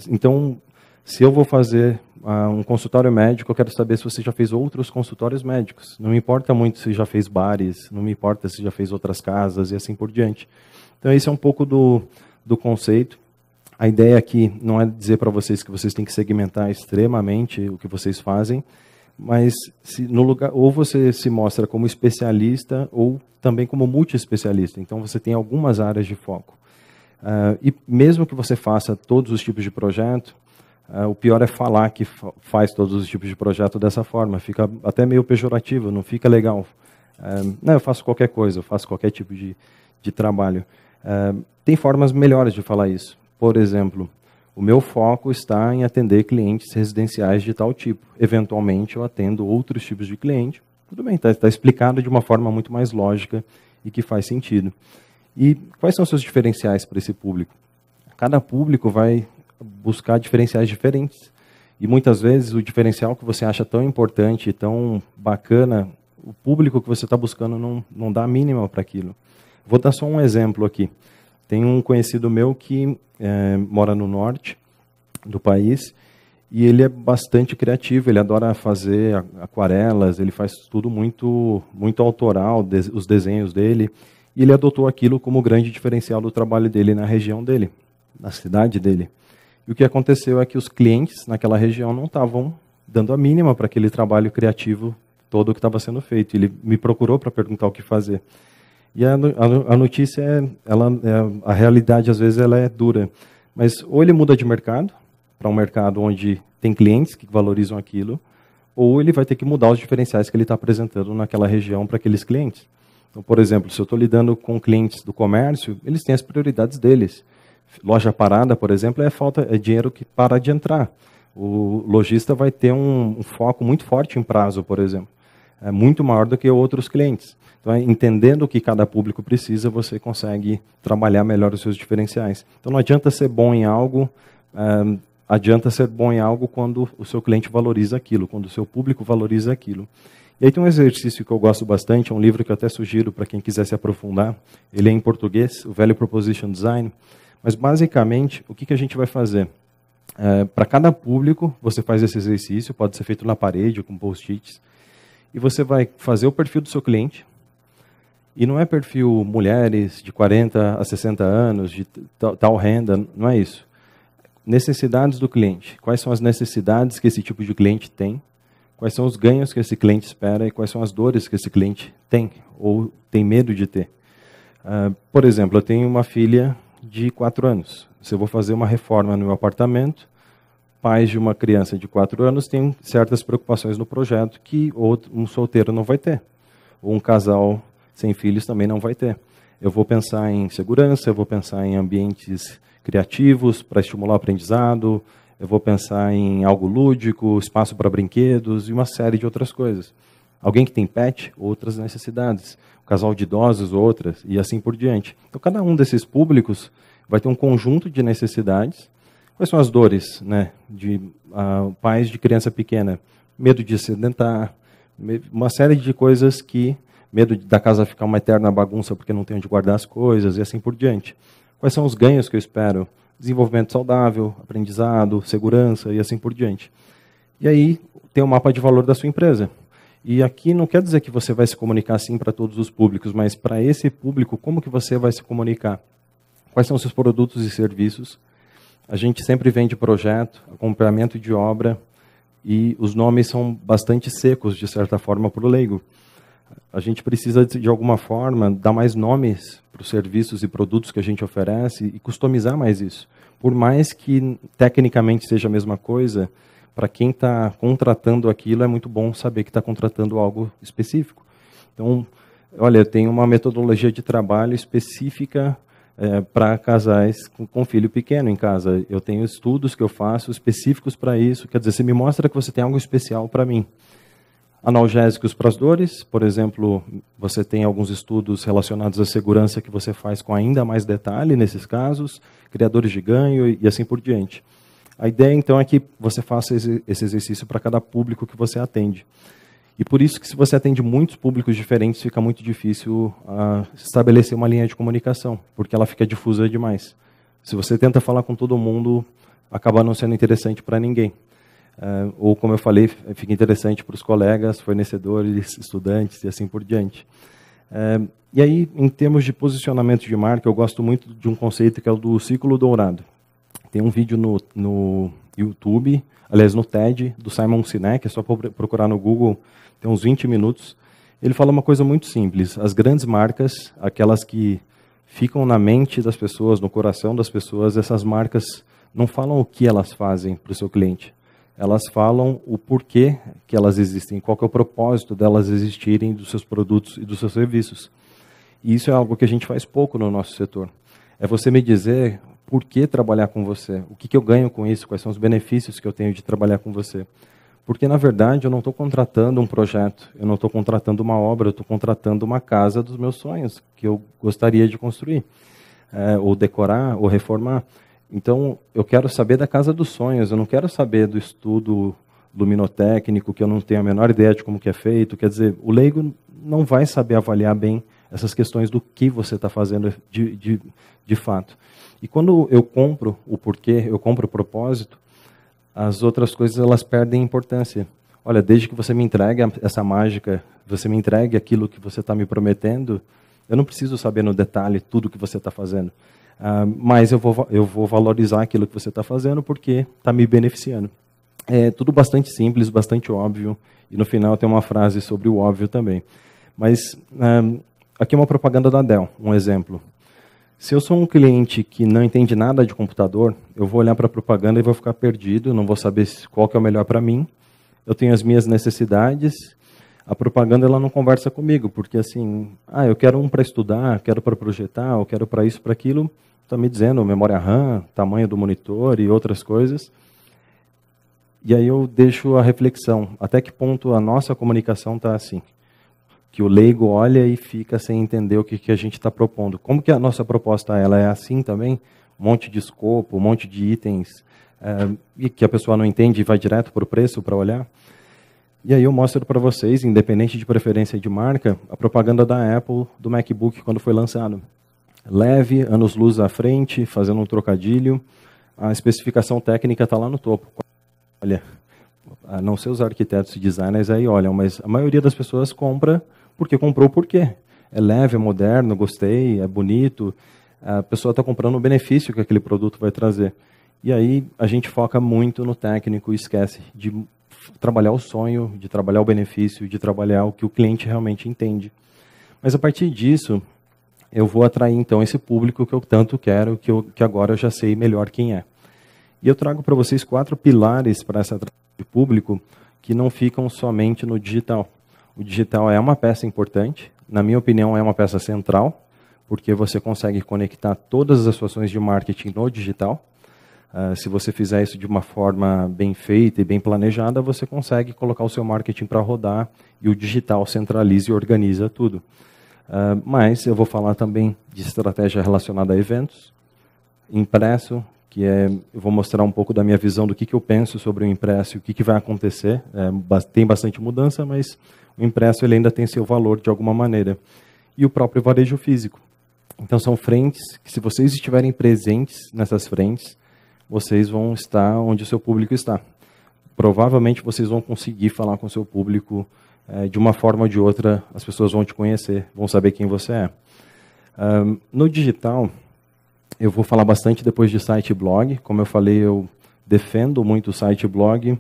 Então, se eu vou fazer um consultório médico, eu quero saber se você já fez outros consultórios médicos. Não me importa muito se já fez bares, não me importa se já fez outras casas e assim por diante. Então, esse é um pouco do conceito. A ideia aqui não é dizer para vocês que vocês têm que segmentar extremamente o que vocês fazem, mas no lugar, ou você se mostra como especialista ou também como multi-especialista. Então, você tem algumas áreas de foco. E mesmo que você faça todos os tipos de projeto, o pior é falar que faz todos os tipos de projeto dessa forma. Fica até meio pejorativo, não fica legal. Não, eu faço qualquer coisa, eu faço qualquer tipo de trabalho. Tem formas melhores de falar isso. Por exemplo, o meu foco está em atender clientes residenciais de tal tipo. Eventualmente, eu atendo outros tipos de cliente. Tudo bem, está explicado de uma forma muito mais lógica e que faz sentido. E quais são os seus diferenciais para esse público? Cada público vai buscar diferenciais diferentes. E muitas vezes o diferencial que você acha tão importante, tão bacana, o público que você está buscando não dá a mínima para aquilo. Vou dar só um exemplo aqui. Tem um conhecido meu que mora no norte do país e ele é bastante criativo, ele adora fazer aquarelas, ele faz tudo muito, muito autoral, os desenhos dele, e ele adotou aquilo como grande diferencial do trabalho dele na região dele, na cidade dele. E o que aconteceu é que os clientes naquela região não estavam dando a mínima para aquele trabalho criativo todo que estava sendo feito. Ele me procurou para perguntar o que fazer. E a notícia a realidade às vezes ela é dura, mas ou ele muda de mercado para um mercado onde tem clientes que valorizam aquilo, ou ele vai ter que mudar os diferenciais que ele está apresentando naquela região para aqueles clientes. Então, por exemplo, se eu estou lidando com clientes do comércio, eles têm as prioridades deles. Loja parada, por exemplo, é dinheiro que para de entrar. O lojista vai ter um foco muito forte em prazo, por exemplo. É muito maior do que outros clientes. Então, entendendo o que cada público precisa, você consegue trabalhar melhor os seus diferenciais. Então, não adianta ser bom em algo, adianta ser bom em algo quando o seu cliente valoriza aquilo, quando o seu público valoriza aquilo. E aí tem um exercício que eu gosto bastante, é um livro que eu até sugiro para quem quiser se aprofundar. Ele é em português, o Value Proposition Design. Mas, basicamente, o que a gente vai fazer? Para cada público, você faz esse exercício, pode ser feito na parede, com post-its, e você vai fazer o perfil do seu cliente. E não é perfil mulheres de 40 a 60 anos, de tal renda, não é isso. Necessidades do cliente. Quais são as necessidades que esse tipo de cliente tem? Quais são os ganhos que esse cliente espera e quais são as dores que esse cliente tem ou tem medo de ter? Por exemplo, eu tenho uma filha de 4 anos. Se eu vou fazer uma reforma no meu apartamento, pais de uma criança de 4 anos têm certas preocupações no projeto que um solteiro não vai ter. Ou um casal sem filhos também não vai ter. Eu vou pensar em segurança, eu vou pensar em ambientes criativos para estimular o aprendizado, eu vou pensar em algo lúdico, espaço para brinquedos e uma série de outras coisas. Alguém que tem pet, outras necessidades. Um casal de idosos, outras, e assim por diante. Então, cada um desses públicos vai ter um conjunto de necessidades. Quais são as dores, né, de pais de criança pequena? Medo de sedentar, uma série de coisas que... Medo da casa ficar uma eterna bagunça porque não tem onde guardar as coisas e assim por diante. Quais são os ganhos que eu espero? Desenvolvimento saudável, aprendizado, segurança e assim por diante. E aí tem o mapa de valor da sua empresa. E aqui não quer dizer que você vai se comunicar assim para todos os públicos, mas para esse público, como que você vai se comunicar? Quais são os seus produtos e serviços? A gente sempre vende projeto, acompanhamento de obra, e os nomes são bastante secos, de certa forma, para o leigo. A gente precisa, de alguma forma, dar mais nomes para os serviços e produtos que a gente oferece e customizar mais isso. Por mais que tecnicamente seja a mesma coisa, para quem está contratando aquilo, é muito bom saber que está contratando algo específico. Então, olha, eu tenho uma metodologia de trabalho específica para casais com filho pequeno em casa. Eu tenho estudos que eu faço específicos para isso. Quer dizer, você me mostra que você tem algo especial para mim. Analgésicos para as dores, por exemplo, você tem alguns estudos relacionados à segurança que você faz com ainda mais detalhe nesses casos, criadores de ganho e assim por diante. A ideia, então, é que você faça esse exercício para cada público que você atende. E por isso que se você atende muitos públicos diferentes, fica muito difícil estabelecer uma linha de comunicação, porque ela fica difusa demais. Se você tenta falar com todo mundo, acaba não sendo interessante para ninguém. Ou, como eu falei, fica interessante para os colegas, fornecedores, estudantes e assim por diante. E aí, em termos de posicionamento de marca, eu gosto muito de um conceito que é o do ciclo dourado. Tem um vídeo no YouTube, aliás, no TED, do Simon Sinek, é só procurar no Google, tem uns 20 minutos. Ele fala uma coisa muito simples. As grandes marcas, aquelas que ficam na mente das pessoas, no coração das pessoas, essas marcas não falam o que elas fazem para o seu cliente. Elas falam o porquê que elas existem, qual que é o propósito delas existirem, dos seus produtos e dos seus serviços. E isso é algo que a gente faz pouco no nosso setor. É você me dizer por que trabalhar com você, o que eu ganho com isso, quais são os benefícios que eu tenho de trabalhar com você. Porque, na verdade, eu não estou contratando um projeto, eu não estou contratando uma obra, eu estou contratando uma casa dos meus sonhos, que eu gostaria de construir, ou decorar, ou reformar. Então, eu quero saber da casa dos sonhos, eu não quero saber do estudo luminotécnico, que eu não tenho a menor ideia de como que é feito. Quer dizer, o leigo não vai saber avaliar bem essas questões do que você está fazendo de fato. E quando eu compro o porquê, eu compro o propósito, as outras coisas elas perdem importância. Olha, desde que você me entregue essa mágica, você me entregue aquilo que você está me prometendo, eu não preciso saber no detalhe tudo que você está fazendo. Mas eu vou valorizar aquilo que você está fazendo porque está me beneficiando. É tudo bastante simples, bastante óbvio, e no final tem uma frase sobre o óbvio também. Mas aqui é uma propaganda da Dell, um exemplo. Se eu sou um cliente que não entende nada de computador, eu vou olhar para a propaganda e vou ficar perdido, não vou saber qual que é o melhor para mim. Eu tenho as minhas necessidades, a propaganda ela não conversa comigo, porque assim, eu quero um para estudar, quero para projetar, eu quero para isso, para aquilo, está me dizendo memória RAM, tamanho do monitor e outras coisas. E aí eu deixo a reflexão, até que ponto a nossa comunicação está assim? Que o leigo olha e fica sem entender o que a gente está propondo. Como que a nossa proposta ela é assim também? Um monte de escopo, um monte de itens, e que a pessoa não entende e vai direto para o preço para olhar. E aí eu mostro para vocês, independente de preferência de marca, a propaganda da Apple do MacBook quando foi lançado. Leve, anos-luz à frente, fazendo um trocadilho. A especificação técnica está lá no topo. Olha, a não ser os arquitetos e designers aí olham, mas a maioria das pessoas compra porque comprou por quê? É leve, é moderno, gostei, é bonito. A pessoa está comprando o benefício que aquele produto vai trazer. E aí a gente foca muito no técnico e esquece de trabalhar o sonho, de trabalhar o benefício, de trabalhar o que o cliente realmente entende. Mas a partir disso, eu vou atrair então esse público que eu tanto quero, que agora eu já sei melhor quem é. E eu trago para vocês 4 pilares para essa atração de público que não ficam somente no digital. O digital é uma peça importante, na minha opinião é uma peça central, porque você consegue conectar todas as ações de marketing no digital. Se você fizer isso de uma forma bem feita e bem planejada, você consegue colocar o seu marketing para rodar e o digital centraliza e organiza tudo. Mas eu vou falar também de estratégia relacionada a eventos, impresso, eu vou mostrar um pouco da minha visão do que eu penso sobre o impresso e o que vai acontecer. Tem bastante mudança, mas o impresso ele ainda tem seu valor de alguma maneira. E o próprio varejo físico. Então são frentes que, se vocês estiverem presentes nessas frentes, vocês vão estar onde o seu público está. Provavelmente vocês vão conseguir falar com o seu público de uma forma ou de outra, as pessoas vão te conhecer, vão saber quem você é. No digital, eu vou falar bastante depois de site e blog. Como eu falei, eu defendo muito o site e blog.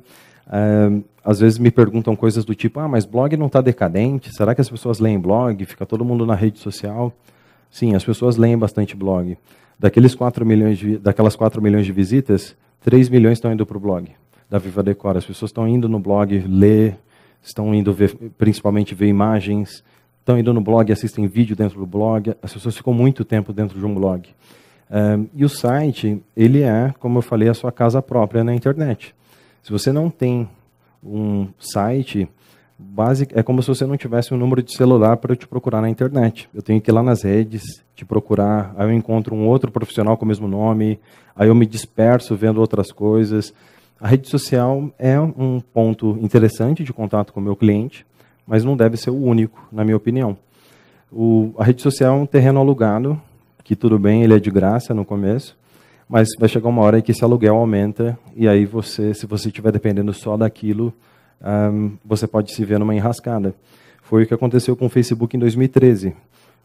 Às vezes me perguntam coisas do tipo, mas blog não está decadente? Será que as pessoas leem blog? Fica todo mundo na rede social? Sim, as pessoas leem bastante blog. Daquelas 4 milhões de visitas, 3 milhões estão indo para o blog da Viva Decor. As pessoas estão indo no blog ler, estão indo principalmente ver imagens, estão indo no blog, assistem vídeo dentro do blog. As pessoas ficam muito tempo dentro de um blog. E o site, ele é, como eu falei, a sua casa própria na internet. Se você não tem um site, é como se você não tivesse um número de celular para te procurar na internet. Eu tenho que ir lá nas redes, te procurar, aí eu encontro um outro profissional com o mesmo nome, aí eu me disperso vendo outras coisas. A rede social é um ponto interessante de contato com o meu cliente, mas não deve ser o único, na minha opinião. A rede social é um terreno alugado, que tudo bem, ele é de graça no começo, mas vai chegar uma hora em que esse aluguel aumenta, e aí você, se você estiver dependendo só daquilo, você pode se ver numa enrascada. Foi o que aconteceu com o Facebook em 2013.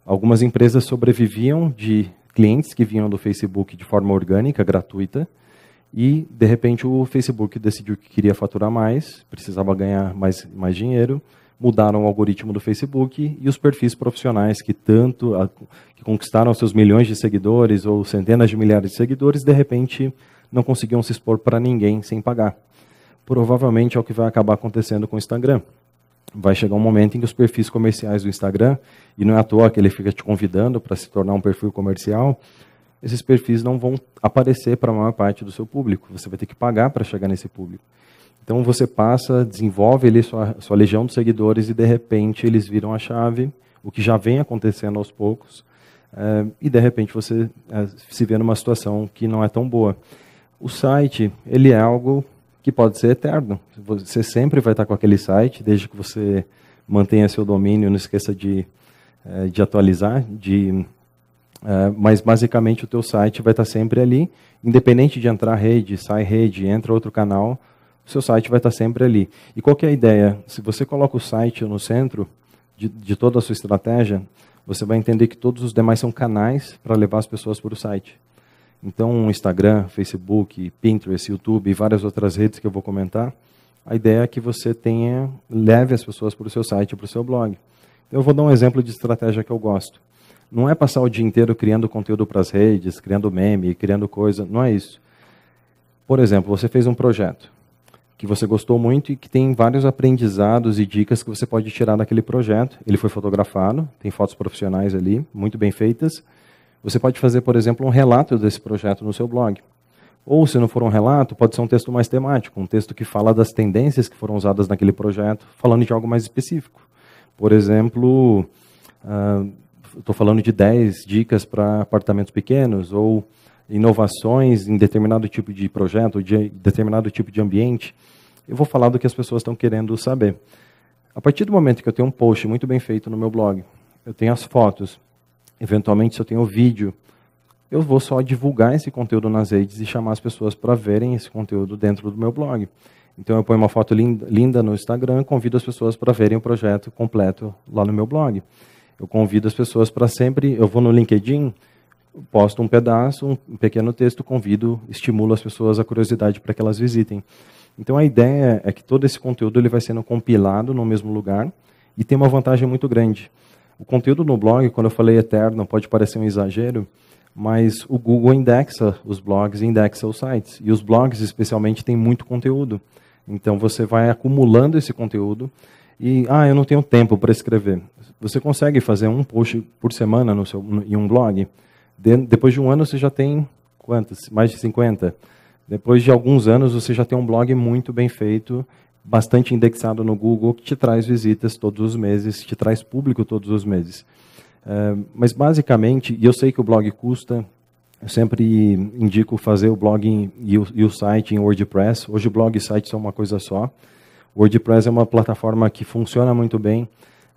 Algumas empresas sobreviviam de clientes que vinham do Facebook de forma orgânica, gratuita, e, de repente, o Facebook decidiu que queria faturar mais, precisava ganhar mais dinheiro, mudaram o algoritmo do Facebook e os perfis profissionais que que conquistaram seus milhões de seguidores ou centenas de milhares de seguidores, de repente, não conseguiam se expor para ninguém sem pagar. Provavelmente é o que vai acabar acontecendo com o Instagram. Vai chegar um momento em que os perfis comerciais do Instagram, e não é à toa que ele fica te convidando para se tornar um perfil comercial, esses perfis não vão aparecer para a maior parte do seu público. Você vai ter que pagar para chegar nesse público. Então você desenvolve ali sua legião de seguidores e de repente eles viram a chave, o que já vem acontecendo aos poucos, e de repente você se vê numa situação que não é tão boa. O site, ele é algo que pode ser eterno. Você sempre vai estar com aquele site, desde que você mantenha seu domínio, não esqueça de atualizar, mas basicamente o teu site vai estar sempre ali, independente de entrar rede, sai rede, entra outro canal, o seu site vai estar sempre ali. E qual que é a ideia? Se você coloca o site no centro de toda a sua estratégia, você vai entender que todos os demais são canais para levar as pessoas para o site. Então, Instagram, Facebook, Pinterest, YouTube e várias outras redes que eu vou comentar, a ideia é que você leve as pessoas para o seu site, para o seu blog. Eu vou dar um exemplo de estratégia que eu gosto. Não é passar o dia inteiro criando conteúdo para as redes, criando meme, criando coisa, não é isso. Por exemplo, você fez um projeto que você gostou muito e que tem vários aprendizados e dicas que você pode tirar daquele projeto. Ele foi fotografado, tem fotos profissionais ali, muito bem feitas. Você pode fazer, por exemplo, um relato desse projeto no seu blog. Ou, se não for um relato, pode ser um texto mais temático, um texto que fala das tendências que foram usadas naquele projeto, falando de algo mais específico. Por exemplo, estou falando de 10 dicas para apartamentos pequenos, ou inovações em determinado tipo de projeto, de determinado tipo de ambiente. Eu vou falar do que as pessoas estão querendo saber. A partir do momento que eu tenho um post muito bem feito no meu blog, eu tenho as fotos, eventualmente se eu tenho o vídeo, eu vou só divulgar esse conteúdo nas redes e chamar as pessoas para verem esse conteúdo dentro do meu blog. Então eu ponho uma foto linda no Instagram, convido as pessoas para verem o projeto completo lá no meu blog. Eu convido as pessoas para eu vou no LinkedIn, posto um pedaço, um pequeno texto, convido, estimulo as pessoas a curiosidade para que elas visitem. Então a ideia é que todo esse conteúdo ele vai sendo compilado no mesmo lugar e tem uma vantagem muito grande. O conteúdo no blog, quando eu falei eterno, pode parecer um exagero, mas o Google indexa os blogs e indexa os sites. E os blogs, especialmente, têm muito conteúdo. Então você vai acumulando esse conteúdo e, eu não tenho tempo para escrever. Você consegue fazer um post por semana em um blog? Depois de um ano você já tem quantos? Mais de 50. Depois de alguns anos você já tem um blog muito bem feito, bastante indexado no Google, que te traz visitas todos os meses, te traz público todos os meses. Mas basicamente, e eu sei que o blog custa, eu sempre indico fazer o blog e o site em WordPress. Hoje o blog e site são uma coisa só. O WordPress é uma plataforma que funciona muito bem.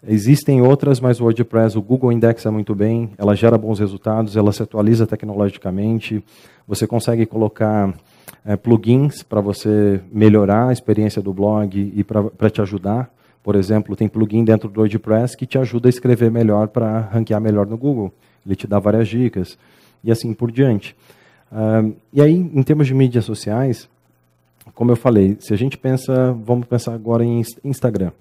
Existem outras, mas o WordPress, o Google indexa muito bem, ela gera bons resultados, ela se atualiza tecnologicamente, você consegue colocar plugins para você melhorar a experiência do blog e para te ajudar. Por exemplo, tem plugin dentro do WordPress que te ajuda a escrever melhor para ranquear melhor no Google. Ele te dá várias dicas e assim por diante. E aí, em termos de mídias sociais, como eu falei, se a gente vamos pensar agora em Instagram,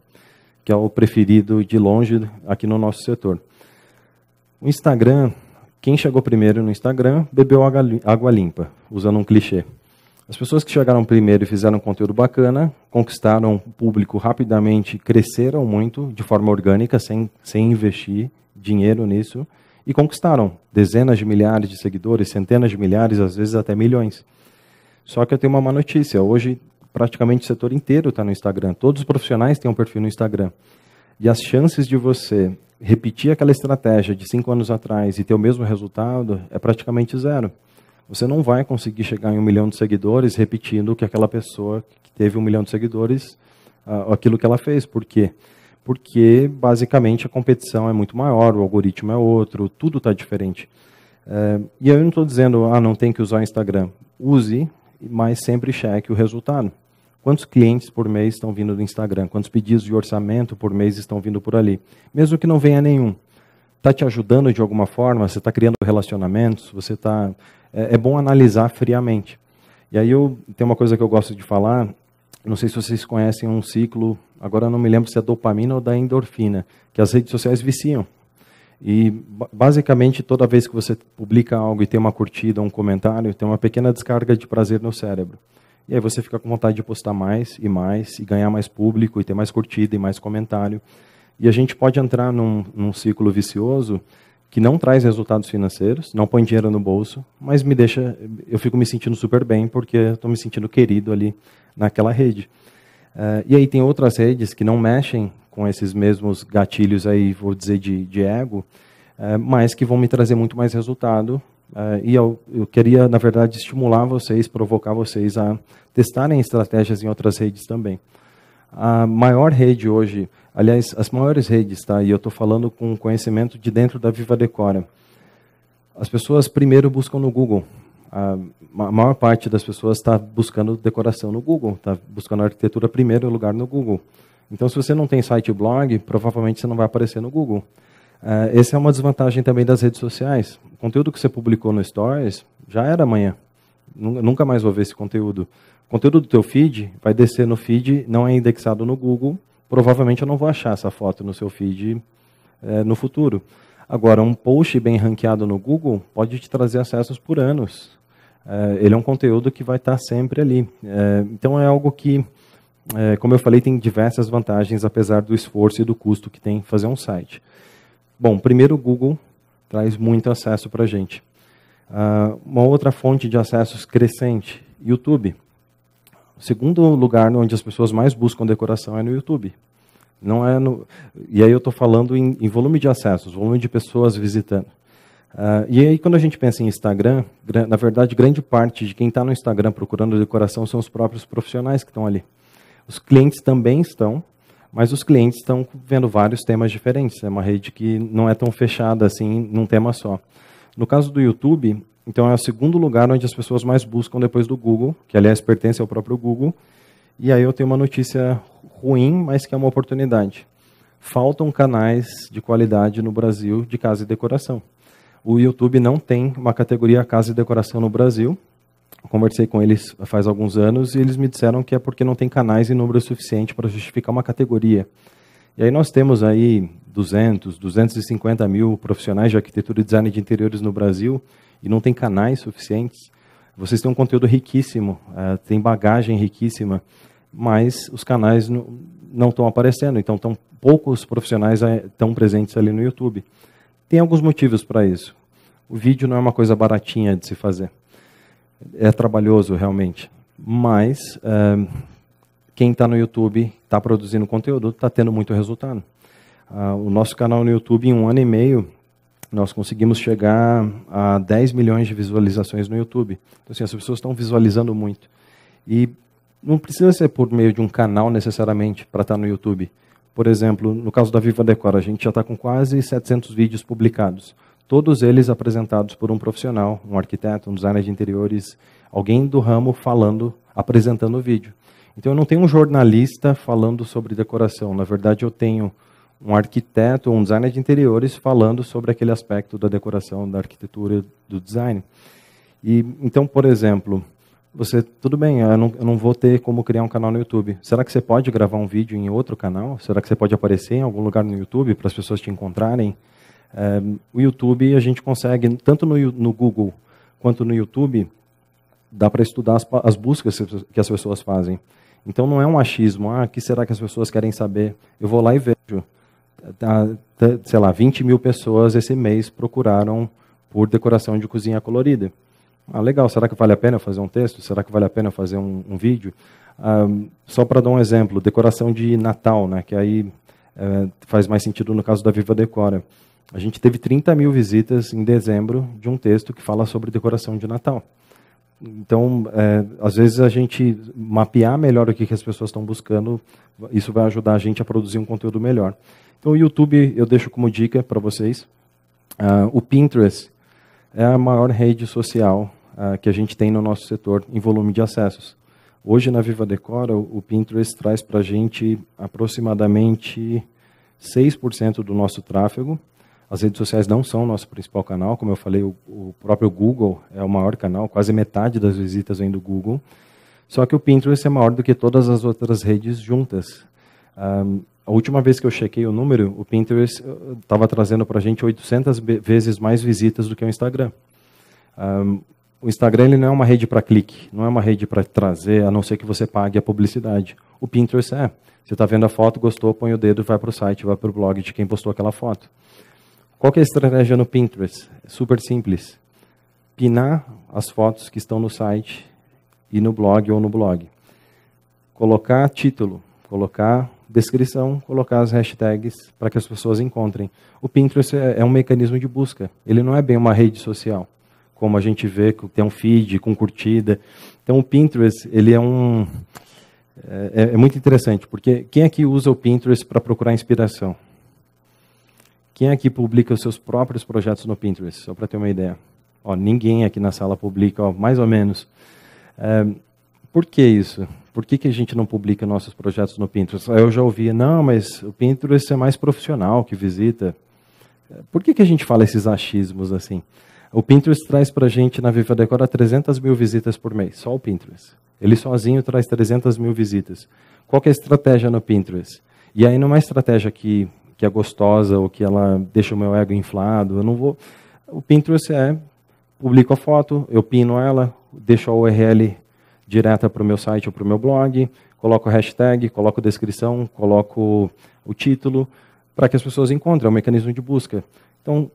que é o preferido de longe aqui no nosso setor. O Instagram, quem chegou primeiro no Instagram, bebeu água limpa, usando um clichê. As pessoas que chegaram primeiro e fizeram um conteúdo bacana, conquistaram o público rapidamente, cresceram muito, de forma orgânica, sem investir dinheiro nisso, e conquistaram dezenas de milhares de seguidores, centenas de milhares, às vezes até milhões. Só que eu tenho uma má notícia, hoje praticamente o setor inteiro está no Instagram. Todos os profissionais têm um perfil no Instagram. E as chances de você repetir aquela estratégia de 5 anos atrás e ter o mesmo resultado é praticamente zero. Você não vai conseguir chegar em 1 milhão de seguidores repetindo que aquela pessoa que teve 1 milhão de seguidores, aquilo que ela fez. Por quê? Porque, basicamente, a competição é muito maior, o algoritmo é outro, tudo está diferente. E eu não estou dizendo, não tem que usar o Instagram. Use, mas sempre cheque o resultado. Quantos clientes por mês estão vindo do Instagram? Quantos pedidos de orçamento por mês estão vindo por ali? Mesmo que não venha nenhum. Está te ajudando de alguma forma? Você está criando relacionamentos? É bom analisar friamente. E aí tem uma coisa que eu gosto de falar, não sei se vocês conhecem um ciclo, agora eu não me lembro se é dopamina ou da endorfina, que as redes sociais viciam. E basicamente toda vez que você publica algo e tem uma curtida, um comentário, tem uma pequena descarga de prazer no cérebro. E aí você fica com vontade de postar mais, e ganhar mais público, e ter mais curtida e mais comentário. E a gente pode entrar num ciclo vicioso que não traz resultados financeiros, não põe dinheiro no bolso, mas eu fico me sentindo super bem, porque estou me sentindo querido ali naquela rede. E aí tem outras redes que não mexem com esses mesmos gatilhos aí, vou dizer, de ego, mas que vão me trazer muito mais resultado. E eu queria, na verdade, estimular vocês, provocar vocês a testarem estratégias em outras redes também. A maior rede hoje, aliás, as maiores redes, tá? E eu estou falando com conhecimento de dentro da Viva Decora. As pessoas primeiro buscam no Google. A maior parte das pessoas está buscando decoração no Google, está buscando arquitetura primeiro lugar no Google. Então, se você não tem site e blog, provavelmente você não vai aparecer no Google. Essa é uma desvantagem também das redes sociais. O conteúdo que você publicou no Stories já era amanhã. Nunca mais vou ver esse conteúdo. O conteúdo do teu feed vai descer no feed, não é indexado no Google. Provavelmente eu não vou achar essa foto no seu feed no futuro. Agora, um post bem ranqueado no Google pode te trazer acessos por anos. Ele é um conteúdo que vai estar sempre ali. Então é algo que, como eu falei, tem diversas vantagens, apesar do esforço e do custo que tem fazer um site. Bom, primeiro o Google traz muito acesso para a gente. Uma outra fonte de acessos crescente, YouTube. O segundo lugar onde as pessoas mais buscam decoração é no YouTube. E aí eu estou falando em volume de acessos, volume de pessoas visitando. E aí quando a gente pensa em Instagram, na verdade grande parte de quem está no Instagram procurando decoração são os próprios profissionais que estão ali. Os clientes também estão, mas os clientes estão vendo vários temas diferentes. É uma rede que não é tão fechada assim num tema só. No caso do YouTube, então é o segundo lugar onde as pessoas mais buscam depois do Google, que aliás pertence ao próprio Google. E aí eu tenho uma notícia ruim, mas que é uma oportunidade. Faltam canais de qualidade no Brasil de casa e decoração. O YouTube não tem uma categoria casa e decoração no Brasil. Eu conversei com eles faz alguns anos e eles me disseram que é porque não tem canais em número suficiente para justificar uma categoria. E aí nós temos aí 250 mil profissionais de arquitetura e design de interiores no Brasil e não tem canais suficientes. Vocês têm um conteúdo riquíssimo, tem bagagem riquíssima, mas os canais não estão aparecendo, então poucos profissionais estão presentes ali no YouTube. Tem alguns motivos para isso. O vídeo não é uma coisa baratinha de se fazer. É trabalhoso, realmente. Mas quem está no YouTube, está produzindo conteúdo, está tendo muito resultado. O nosso canal no YouTube, em 1 ano e meio, nós conseguimos chegar a 10 milhões de visualizações no YouTube. Então, assim, as pessoas estão visualizando muito. E não precisa ser por meio de um canal, necessariamente, para estar no YouTube. Por exemplo, no caso da Viva Decora, a gente já está com quase 700 vídeos publicados. Todos eles apresentados por um profissional, um arquiteto, um designer de interiores, alguém do ramo apresentando o vídeo. Então eu não tenho um jornalista falando sobre decoração. Na verdade, eu tenho um arquiteto, um designer de interiores falando sobre aquele aspecto da decoração, da arquitetura, do design. E então, por exemplo, tudo bem, eu não vou ter como criar um canal no YouTube. Será que você pode gravar um vídeo em outro canal? Será que você pode aparecer em algum lugar no YouTube para as pessoas te encontrarem? O YouTube a gente consegue, tanto no Google quanto no YouTube, dá para estudar as buscas que as pessoas fazem. Então não é um achismo, o que será que as pessoas querem saber? Eu vou lá e vejo. Sei lá, 20 mil pessoas esse mês procuraram por decoração de cozinha colorida. Legal, será que vale a pena eu fazer um texto? Será que vale a pena eu fazer um vídeo? Só para dar um exemplo, decoração de Natal, né, que aí faz mais sentido no caso da Viva Decora. A gente teve 30 mil visitas em dezembro de um texto que fala sobre decoração de Natal. Então, às vezes a gente mapear melhor o que as pessoas estão buscando, isso vai ajudar a gente a produzir um conteúdo melhor. Então, o YouTube eu deixo como dica para vocês. O Pinterest, é a maior rede social que a gente tem no nosso setor em volume de acessos. Hoje, na Viva Decora, o Pinterest traz para a gente aproximadamente 6% do nosso tráfego. As redes sociais não são o nosso principal canal, como eu falei, o próprio Google é o maior canal, quase metade das visitas vem do Google. Só que o Pinterest é maior do que todas as outras redes juntas. A última vez que eu chequei o número, o Pinterest estava trazendo para a gente 800 vezes mais visitas do que o Instagram. O Instagram ele não é uma rede para clique, não é uma rede para trazer, a não ser que você pague a publicidade. O Pinterest é. Você está vendo a foto, gostou, põe o dedo, vai para o site, vai para o blog de quem postou aquela foto. Qual que é a estratégia no Pinterest? É super simples. Pinar as fotos que estão no site e no blog ou no blog. Colocar título, colocar descrição, colocar as hashtags para que as pessoas encontrem. O Pinterest é um mecanismo de busca. Ele não é bem uma rede social, como a gente vê que tem um feed com curtida. Então o Pinterest ele é muito interessante, porque quem aqui usa o Pinterest para procurar inspiração? Quem aqui publica os seus próprios projetos no Pinterest? Só para ter uma ideia. Ninguém aqui na sala publica, mais ou menos. Por que isso? Por que a gente não publica nossos projetos no Pinterest? Eu já ouvi, não, mas o Pinterest é mais profissional que visita. Por que a gente fala esses achismos assim? O Pinterest traz para a gente, na Viva Decora, 300 mil visitas por mês, só o Pinterest. Ele sozinho traz 300 mil visitas. Qual que é a estratégia no Pinterest? E aí não é uma estratégia que é gostosa ou que ela deixa o meu ego inflado. Eu não vou. O Pinterest publico a foto, eu pino ela, deixo a URL direta para o meu site ou para o meu blog, coloco a hashtag, coloco a descrição, coloco o título, para que as pessoas encontrem, é um mecanismo de busca. Então,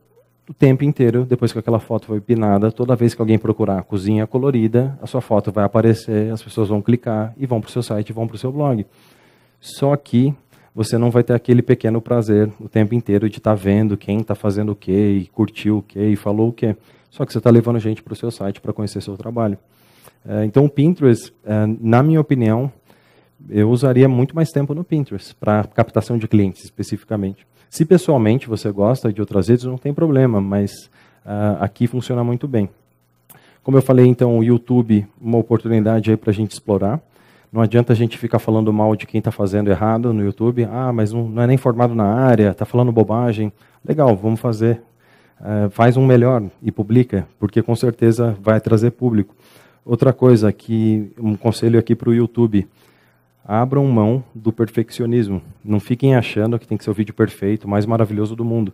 o tempo inteiro, depois que aquela foto foi pinada, toda vez que alguém procurar cozinha colorida, a sua foto vai aparecer, as pessoas vão clicar e vão para o seu site, vão para o seu blog. Só que você não vai ter aquele pequeno prazer o tempo inteiro de estar vendo quem está fazendo o quê, e curtiu o quê, e falou o quê. Só que você está levando gente para o seu site para conhecer seu trabalho. Então o Pinterest, na minha opinião, eu usaria muito mais tempo no Pinterest, para captação de clientes especificamente. Se pessoalmente você gosta de outras redes, não tem problema, mas aqui funciona muito bem. Como eu falei, então, o YouTube, uma oportunidade aí para a gente explorar. Não adianta a gente ficar falando mal de quem está fazendo errado no YouTube. Mas não é nem formado na área, está falando bobagem. Legal, vamos fazer. Faz um melhor e publica, porque com certeza vai trazer público. Outra coisa, um conselho aqui para o YouTube. Abram mão do perfeccionismo. Não fiquem achando que tem que ser o vídeo perfeito, o mais maravilhoso do mundo.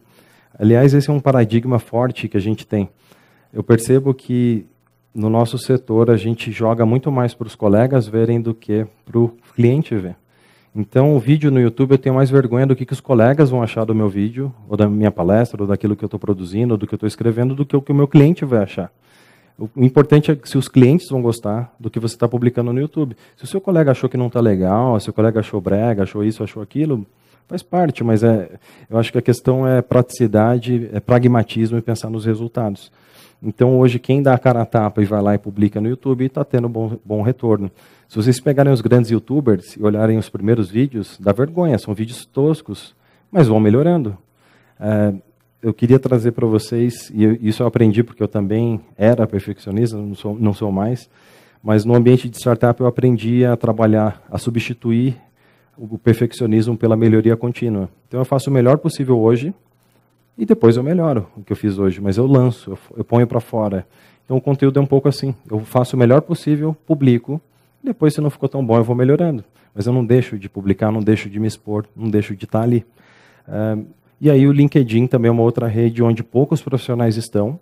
Aliás, esse é um paradigma forte que a gente tem. Eu percebo que no nosso setor a gente joga muito mais para os colegas verem do que para o cliente ver. Então, o vídeo no YouTube eu tenho mais vergonha do que os colegas vão achar do meu vídeo, ou da minha palestra, ou daquilo que eu estou produzindo, ou do que eu estou escrevendo, do que o meu cliente vai achar. O importante é se os clientes vão gostar do que você está publicando no YouTube. Se o seu colega achou que não está legal, se o colega achou brega, achou isso, achou aquilo, faz parte, mas eu acho que a questão é praticidade, é pragmatismo e pensar nos resultados. Então hoje quem dá a cara a tapa e vai lá e publica no YouTube está tendo bom retorno. Se vocês pegarem os grandes YouTubers e olharem os primeiros vídeos, dá vergonha, são vídeos toscos, mas vão melhorando. Eu queria trazer para vocês, e isso eu aprendi porque eu também era perfeccionista, não sou mais, mas no ambiente de startup eu aprendi a trabalhar, a substituir o perfeccionismo pela melhoria contínua. Então eu faço o melhor possível hoje e depois eu melhoro o que eu fiz hoje, mas eu lanço, eu ponho para fora. Então o conteúdo é um pouco assim, eu faço o melhor possível, publico, depois se não ficou tão bom eu vou melhorando. Mas eu não deixo de publicar, não deixo de me expor, não deixo de estar ali. E aí o LinkedIn também é uma outra rede onde poucos profissionais estão,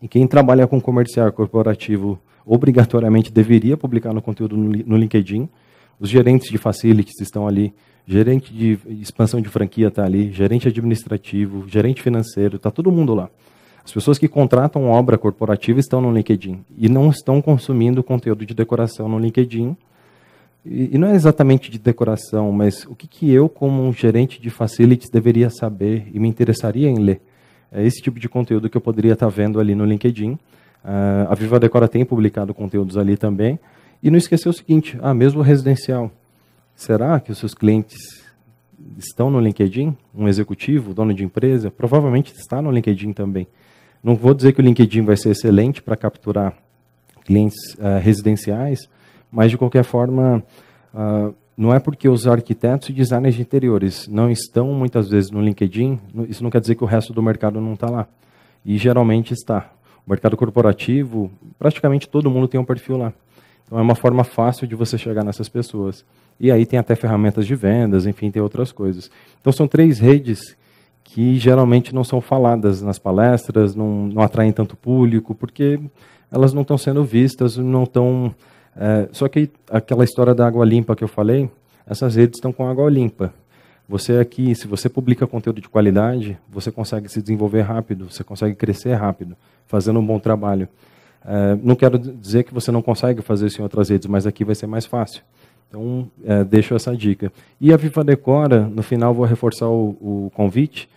e quem trabalha com comercial corporativo obrigatoriamente deveria publicar no conteúdo no LinkedIn. Os gerentes de facilities estão ali, gerente de expansão de franquia está ali, gerente administrativo, gerente financeiro, está todo mundo lá. As pessoas que contratam obra corporativa estão no LinkedIn e não estão consumindo conteúdo de decoração no LinkedIn. E não é exatamente de decoração, mas o que eu, como um gerente de facilities, deveria saber e me interessaria em ler. É esse tipo de conteúdo que eu poderia estar vendo ali no LinkedIn. A Viva Decora tem publicado conteúdos ali também. E não esquecer o seguinte, mesmo residencial, será que os seus clientes estão no LinkedIn? Um executivo, dono de empresa, provavelmente está no LinkedIn também. Não vou dizer que o LinkedIn vai ser excelente para capturar clientes residenciais, mas, de qualquer forma, não é porque os arquitetos e designers de interiores não estão, muitas vezes, no LinkedIn, isso não quer dizer que o resto do mercado não está lá. E, geralmente, está. O mercado corporativo, praticamente todo mundo tem um perfil lá. Então, é uma forma fácil de você chegar nessas pessoas. E aí tem até ferramentas de vendas, enfim, tem outras coisas. Então, são 3 redes que geralmente não são faladas nas palestras, não atraem tanto público, porque elas não estão sendo vistas, não estão... só que aquela história da água limpa que eu falei, essas redes estão com água limpa. Você aqui, se você publica conteúdo de qualidade, você consegue se desenvolver rápido, você consegue crescer rápido, fazendo um bom trabalho. Não quero dizer que você não consegue fazer isso em outras redes, mas aqui vai ser mais fácil. Então, deixo essa dica. E a Viva Decora, no final vou reforçar o convite,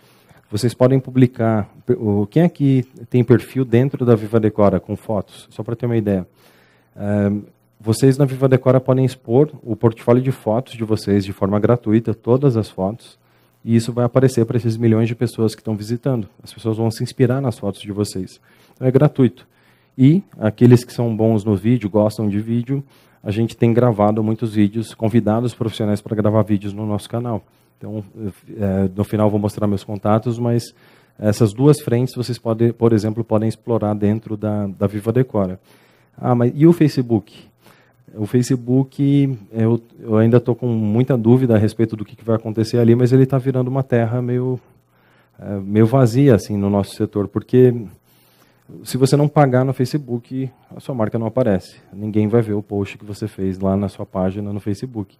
vocês podem publicar, quem aqui tem perfil dentro da Viva Decora com fotos? Só para ter uma ideia. Vocês na Viva Decora podem expor o portfólio de fotos de vocês de forma gratuita, todas as fotos, e isso vai aparecer para esses milhões de pessoas que estão visitando. As pessoas vão se inspirar nas fotos de vocês. Então é gratuito. E aqueles que são bons no vídeo, gostam de vídeo, a gente tem gravado muitos vídeos, convidados profissionais para gravar vídeos no nosso canal. Então, no final vou mostrar meus contatos, mas essas 2 frentes vocês podem, por exemplo, podem explorar dentro da Viva Decora. Mas e o Facebook? O Facebook, eu ainda estou com muita dúvida a respeito do que vai acontecer ali, mas ele está virando uma terra meio vazia assim, no nosso setor, porque se você não pagar no Facebook, a sua marca não aparece. Ninguém vai ver o post que você fez lá na sua página no Facebook.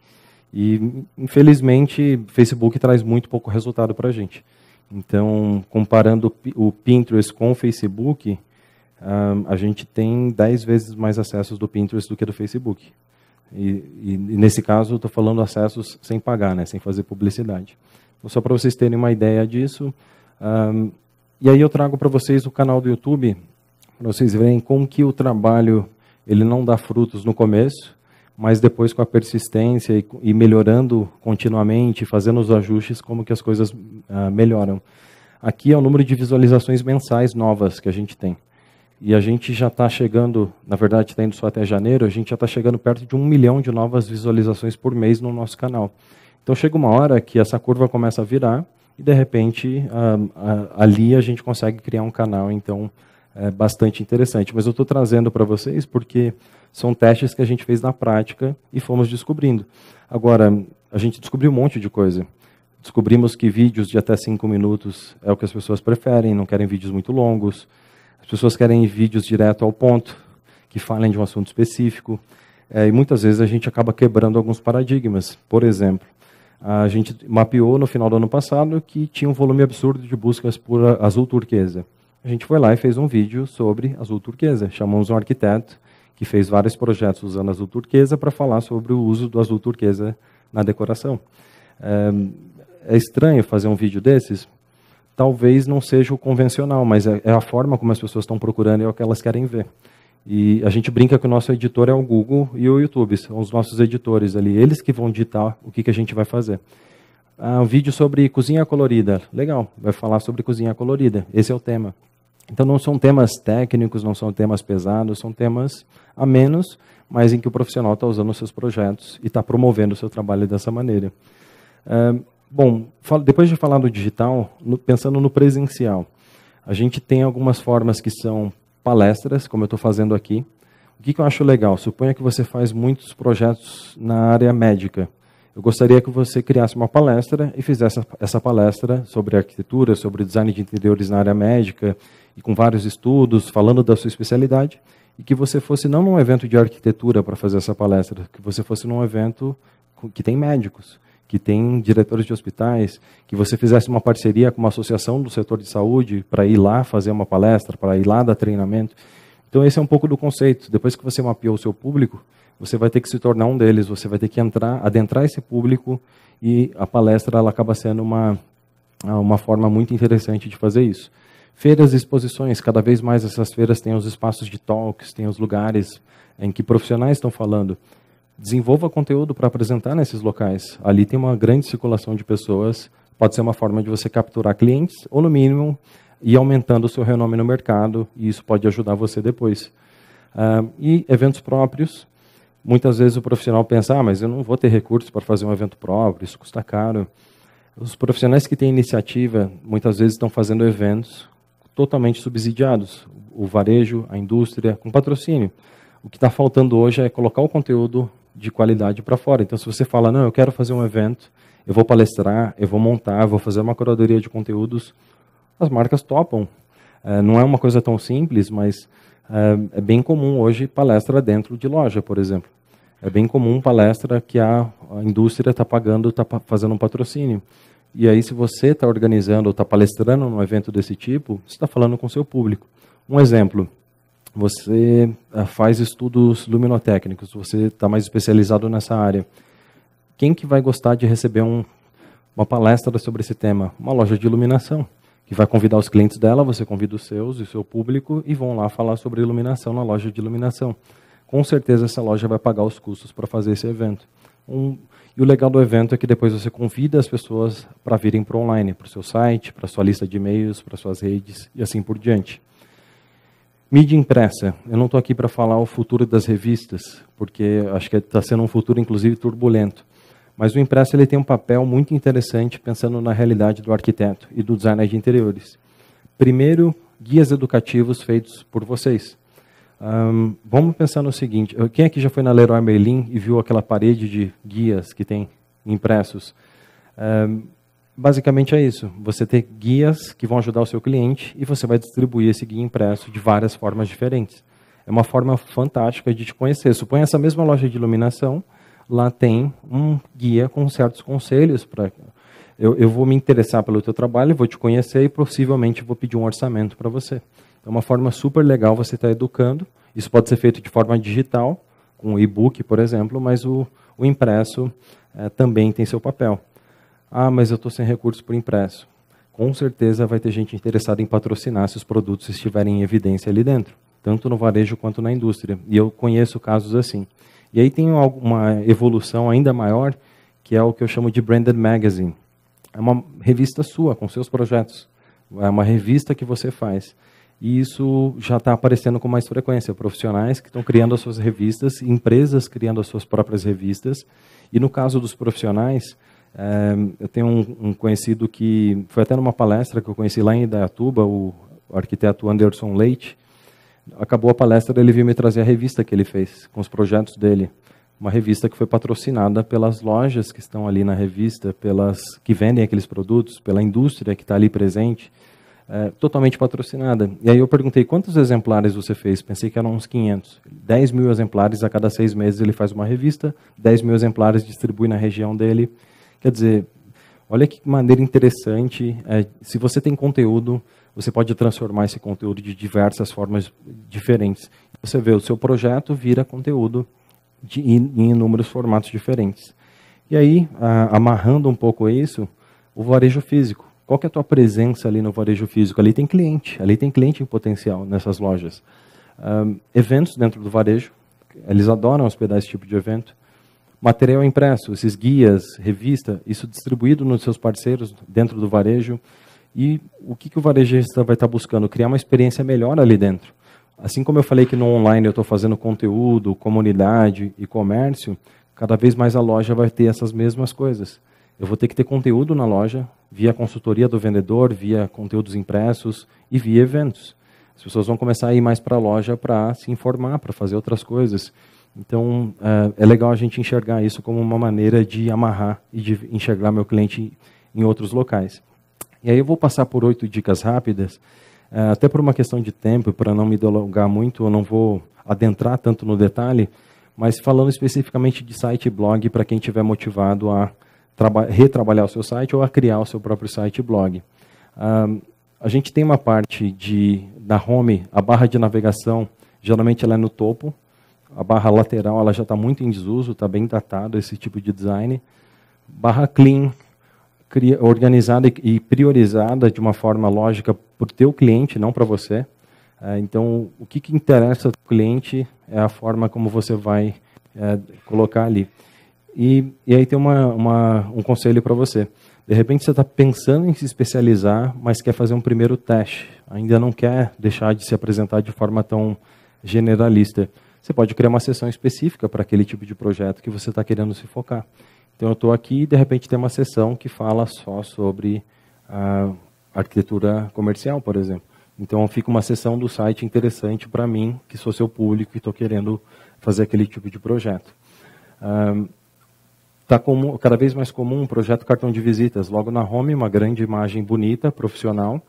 E, infelizmente, o Facebook traz muito pouco resultado para a gente. Então, comparando o Pinterest com o Facebook, a gente tem 10 vezes mais acessos do Pinterest do que do Facebook. E nesse caso, eu estou falando acessos sem pagar, né, sem fazer publicidade. Então, só para vocês terem uma ideia disso. E aí eu trago para vocês o canal do YouTube, para vocês verem como que o trabalho ele não dá frutos no começo, mas depois com a persistência e melhorando continuamente, fazendo os ajustes, como que as coisas melhoram. Aqui é o número de visualizações mensais novas que a gente tem. E a gente já está chegando, na verdade está indo só até janeiro, a gente já está chegando perto de 1 milhão de novas visualizações por mês no nosso canal. Então chega uma hora que essa curva começa a virar e de repente ali a gente consegue criar um canal, então é bastante interessante. Mas eu estou trazendo para vocês porque são testes que a gente fez na prática e fomos descobrindo. Agora, a gente descobriu um monte de coisa. Descobrimos que vídeos de até 5 minutos é o que as pessoas preferem, não querem vídeos muito longos. As pessoas querem vídeos direto ao ponto, que falem de um assunto específico. E muitas vezes a gente acaba quebrando alguns paradigmas. Por exemplo, a gente mapeou no final do ano passado que tinha um volume absurdo de buscas por azul turquesa. A gente foi lá e fez um vídeo sobre azul turquesa. Chamamos um arquiteto que fez vários projetos usando azul turquesa para falar sobre o uso do azul turquesa na decoração. É estranho fazer um vídeo desses? Talvez não seja o convencional, mas é a forma como as pessoas estão procurando e é o que elas querem ver. E a gente brinca que o nosso editor é o Google e o YouTube, são os nossos editores ali, eles que vão ditar o que a gente vai fazer. Um vídeo sobre cozinha colorida, legal, vai falar sobre cozinha colorida, esse é o tema. Então não são temas técnicos, não são temas pesados, são temas amenos, mas em que o profissional está usando os seus projetos e está promovendo o seu trabalho dessa maneira. Bom, depois de falar do digital, pensando no presencial, a gente tem algumas formas que são palestras, como eu estou fazendo aqui. O que eu acho legal? Suponha que você faz muitos projetos na área médica. Eu gostaria que você criasse uma palestra e fizesse essa palestra sobre arquitetura, sobre design de interiores na área médica, e com vários estudos, falando da sua especialidade, e que você fosse não num evento de arquitetura para fazer essa palestra, que você fosse num evento que tem médicos, que tem diretores de hospitais, que você fizesse uma parceria com uma associação do setor de saúde para ir lá fazer uma palestra, para ir lá dar treinamento. Então esse é um pouco do conceito. Depois que você mapeou o seu público, você vai ter que se tornar um deles, você vai ter que adentrar esse público e a palestra ela acaba sendo uma forma muito interessante de fazer isso. Feiras e exposições, cada vez mais essas feiras têm os espaços de talks, têm os lugares em que profissionais estão falando. Desenvolva conteúdo para apresentar nesses locais. Ali tem uma grande circulação de pessoas, pode ser uma forma de você capturar clientes ou, no mínimo, e aumentando o seu renome no mercado, e isso pode ajudar você depois. E eventos próprios, muitas vezes o profissional pensa, mas eu não vou ter recursos para fazer um evento próprio, isso custa caro. Os profissionais que têm iniciativa, muitas vezes estão fazendo eventos totalmente subsidiados, o varejo, a indústria, com patrocínio. O que está faltando hoje é colocar o conteúdo de qualidade para fora. Então, se você fala, não, eu quero fazer um evento, eu vou palestrar, eu vou montar, eu vou fazer uma curadoria de conteúdos, as marcas topam. Não é uma coisa tão simples, mas é bem comum hoje palestra dentro de loja, por exemplo. É bem comum palestra que a indústria está pagando, está fazendo um patrocínio. E aí, se você está organizando ou está palestrando num evento desse tipo, você está falando com o seu público. Um exemplo, você faz estudos luminotécnicos, você está mais especializado nessa área. Quem que vai gostar de receber uma palestra sobre esse tema? Uma loja de iluminação, que vai convidar os clientes dela, você convida os seus e o seu público e vão lá falar sobre iluminação na loja de iluminação. Com certeza essa loja vai pagar os custos para fazer esse evento. E o legal do evento é que depois você convida as pessoas para virem para o online, para o seu site, para a sua lista de e-mails, para suas redes e assim por diante. Mídia impressa. Eu não estou aqui para falar o futuro das revistas, porque acho que está sendo um futuro, inclusive, turbulento. Mas o impresso ele tem um papel muito interessante pensando na realidade do arquiteto e do designer de interiores. Primeiro, guias educativos feitos por vocês. Vamos pensar no seguinte, quem aqui já foi na Leroy Merlin e viu aquela parede de guias que tem impressos? Basicamente é isso, você tem guias que vão ajudar o seu cliente e você vai distribuir esse guia impresso de várias formas diferentes. É uma forma fantástica de te conhecer. Suponha essa mesma loja de iluminação, lá tem um guia com certos conselhos. Eu vou me interessar pelo teu trabalho, vou te conhecer e possivelmente vou pedir um orçamento para você. É uma forma super legal você estar educando. Isso pode ser feito de forma digital, com e-book, por exemplo, mas o impresso também tem seu papel. Ah, mas eu estou sem recursos para o impresso. Com certeza vai ter gente interessada em patrocinar se os produtos estiverem em evidência ali dentro, tanto no varejo quanto na indústria. E eu conheço casos assim. E aí tem uma evolução ainda maior, que é o que eu chamo de Branded Magazine. É uma revista sua, com seus projetos. É uma revista que você faz. E isso já está aparecendo com mais frequência. Profissionais que estão criando as suas revistas, empresas criando as suas próprias revistas. E no caso dos profissionais, eu tenho um conhecido que foi até numa palestra que eu conheci lá em Indaiatuba, o arquiteto Anderson Leite. Acabou a palestra, ele veio me trazer a revista que ele fez, com os projetos dele. Uma revista que foi patrocinada pelas lojas que estão ali na revista, pelas que vendem aqueles produtos, pela indústria que está ali presente. Totalmente patrocinada. E aí eu perguntei, quantos exemplares você fez? Pensei que eram uns 500. 10 mil exemplares a cada 6 meses ele faz uma revista, 10 mil exemplares distribui na região dele. Quer dizer, olha que maneira interessante. Se você tem conteúdo, você pode transformar esse conteúdo de diversas formas diferentes. Você vê, o seu projeto vira conteúdo em inúmeros formatos diferentes. E aí, amarrando um pouco isso, o varejo físico. Qual que é a tua presença ali no varejo físico? Ali tem cliente em potencial nessas lojas. Eventos dentro do varejo, eles adoram hospedar esse tipo de evento. Material impresso, esses guias, revista, isso distribuído nos seus parceiros dentro do varejo. E o que o varejista vai estar buscando? Criar uma experiência melhor ali dentro. Assim como eu falei que no online eu estou fazendo conteúdo, comunidade e comércio, cada vez mais a loja vai ter essas mesmas coisas. Eu vou ter que ter conteúdo na loja, via consultoria do vendedor, via conteúdos impressos e via eventos. As pessoas vão começar a ir mais para a loja para se informar, para fazer outras coisas. Então, é legal a gente enxergar isso como uma maneira de amarrar e de enxergar meu cliente em outros locais. E aí eu vou passar por 8 dicas rápidas, até por uma questão de tempo, para não me delongar muito, eu não vou adentrar tanto no detalhe, mas falando especificamente de site e blog para quem estiver motivado a retrabalhar o seu site ou a criar o seu próprio site e blog. A gente tem uma parte da home, a barra de navegação, geralmente ela é no topo, a barra lateral ela já está muito em desuso, está bem datado esse tipo de design. Barra clean, organizada e priorizada de uma forma lógica para o teu cliente, não para você. Então, o que interessa ao cliente é a forma como você vai colocar ali. E aí tem um conselho para você. De repente você está pensando em se especializar, mas quer fazer um primeiro teste. Ainda não quer deixar de se apresentar de forma tão generalista. Você pode criar uma sessão específica para aquele tipo de projeto que você está querendo se focar. Então eu estou aqui e de repente tem uma sessão que fala só sobre a arquitetura comercial, por exemplo. Então fica uma sessão do site interessante para mim, que sou seu público e estou querendo fazer aquele tipo de projeto. Está cada vez mais comum um projeto cartão de visitas. Logo na home, uma grande imagem bonita, profissional,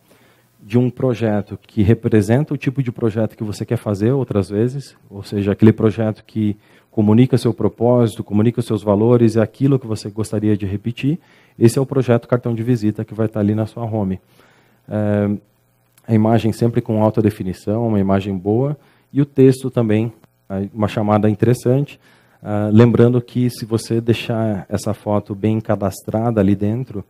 de um projeto que representa o tipo de projeto que você quer fazer outras vezes, ou seja, aquele projeto que comunica seu propósito, comunica os seus valores e aquilo que você gostaria de repetir. Esse é o projeto cartão de visita que vai estar ali na sua home. A imagem sempre com alta definição, uma imagem boa, e o texto também, uma chamada interessante. Lembrando que se você deixar essa foto bem cadastrada ali dentro,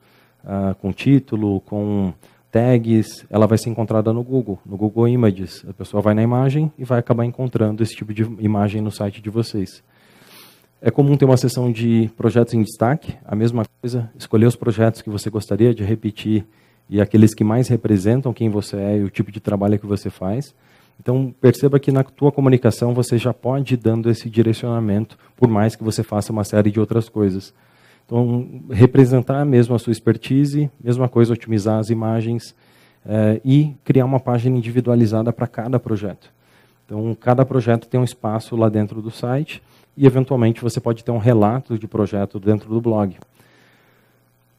com título, com tags, ela vai ser encontrada no Google Images. A pessoa vai na imagem e vai acabar encontrando esse tipo de imagem no site de vocês. É comum ter uma seção de projetos em destaque, a mesma coisa, escolher os projetos que você gostaria de repetir e aqueles que mais representam quem você é e o tipo de trabalho que você faz. Então, perceba que na tua comunicação você já pode ir dando esse direcionamento, por mais que você faça uma série de outras coisas. Então, representar mesmo a sua expertise, mesma coisa, otimizar as imagens e criar uma página individualizada para cada projeto. Então, cada projeto tem um espaço lá dentro do site e, eventualmente, você pode ter um relato de projeto dentro do blog.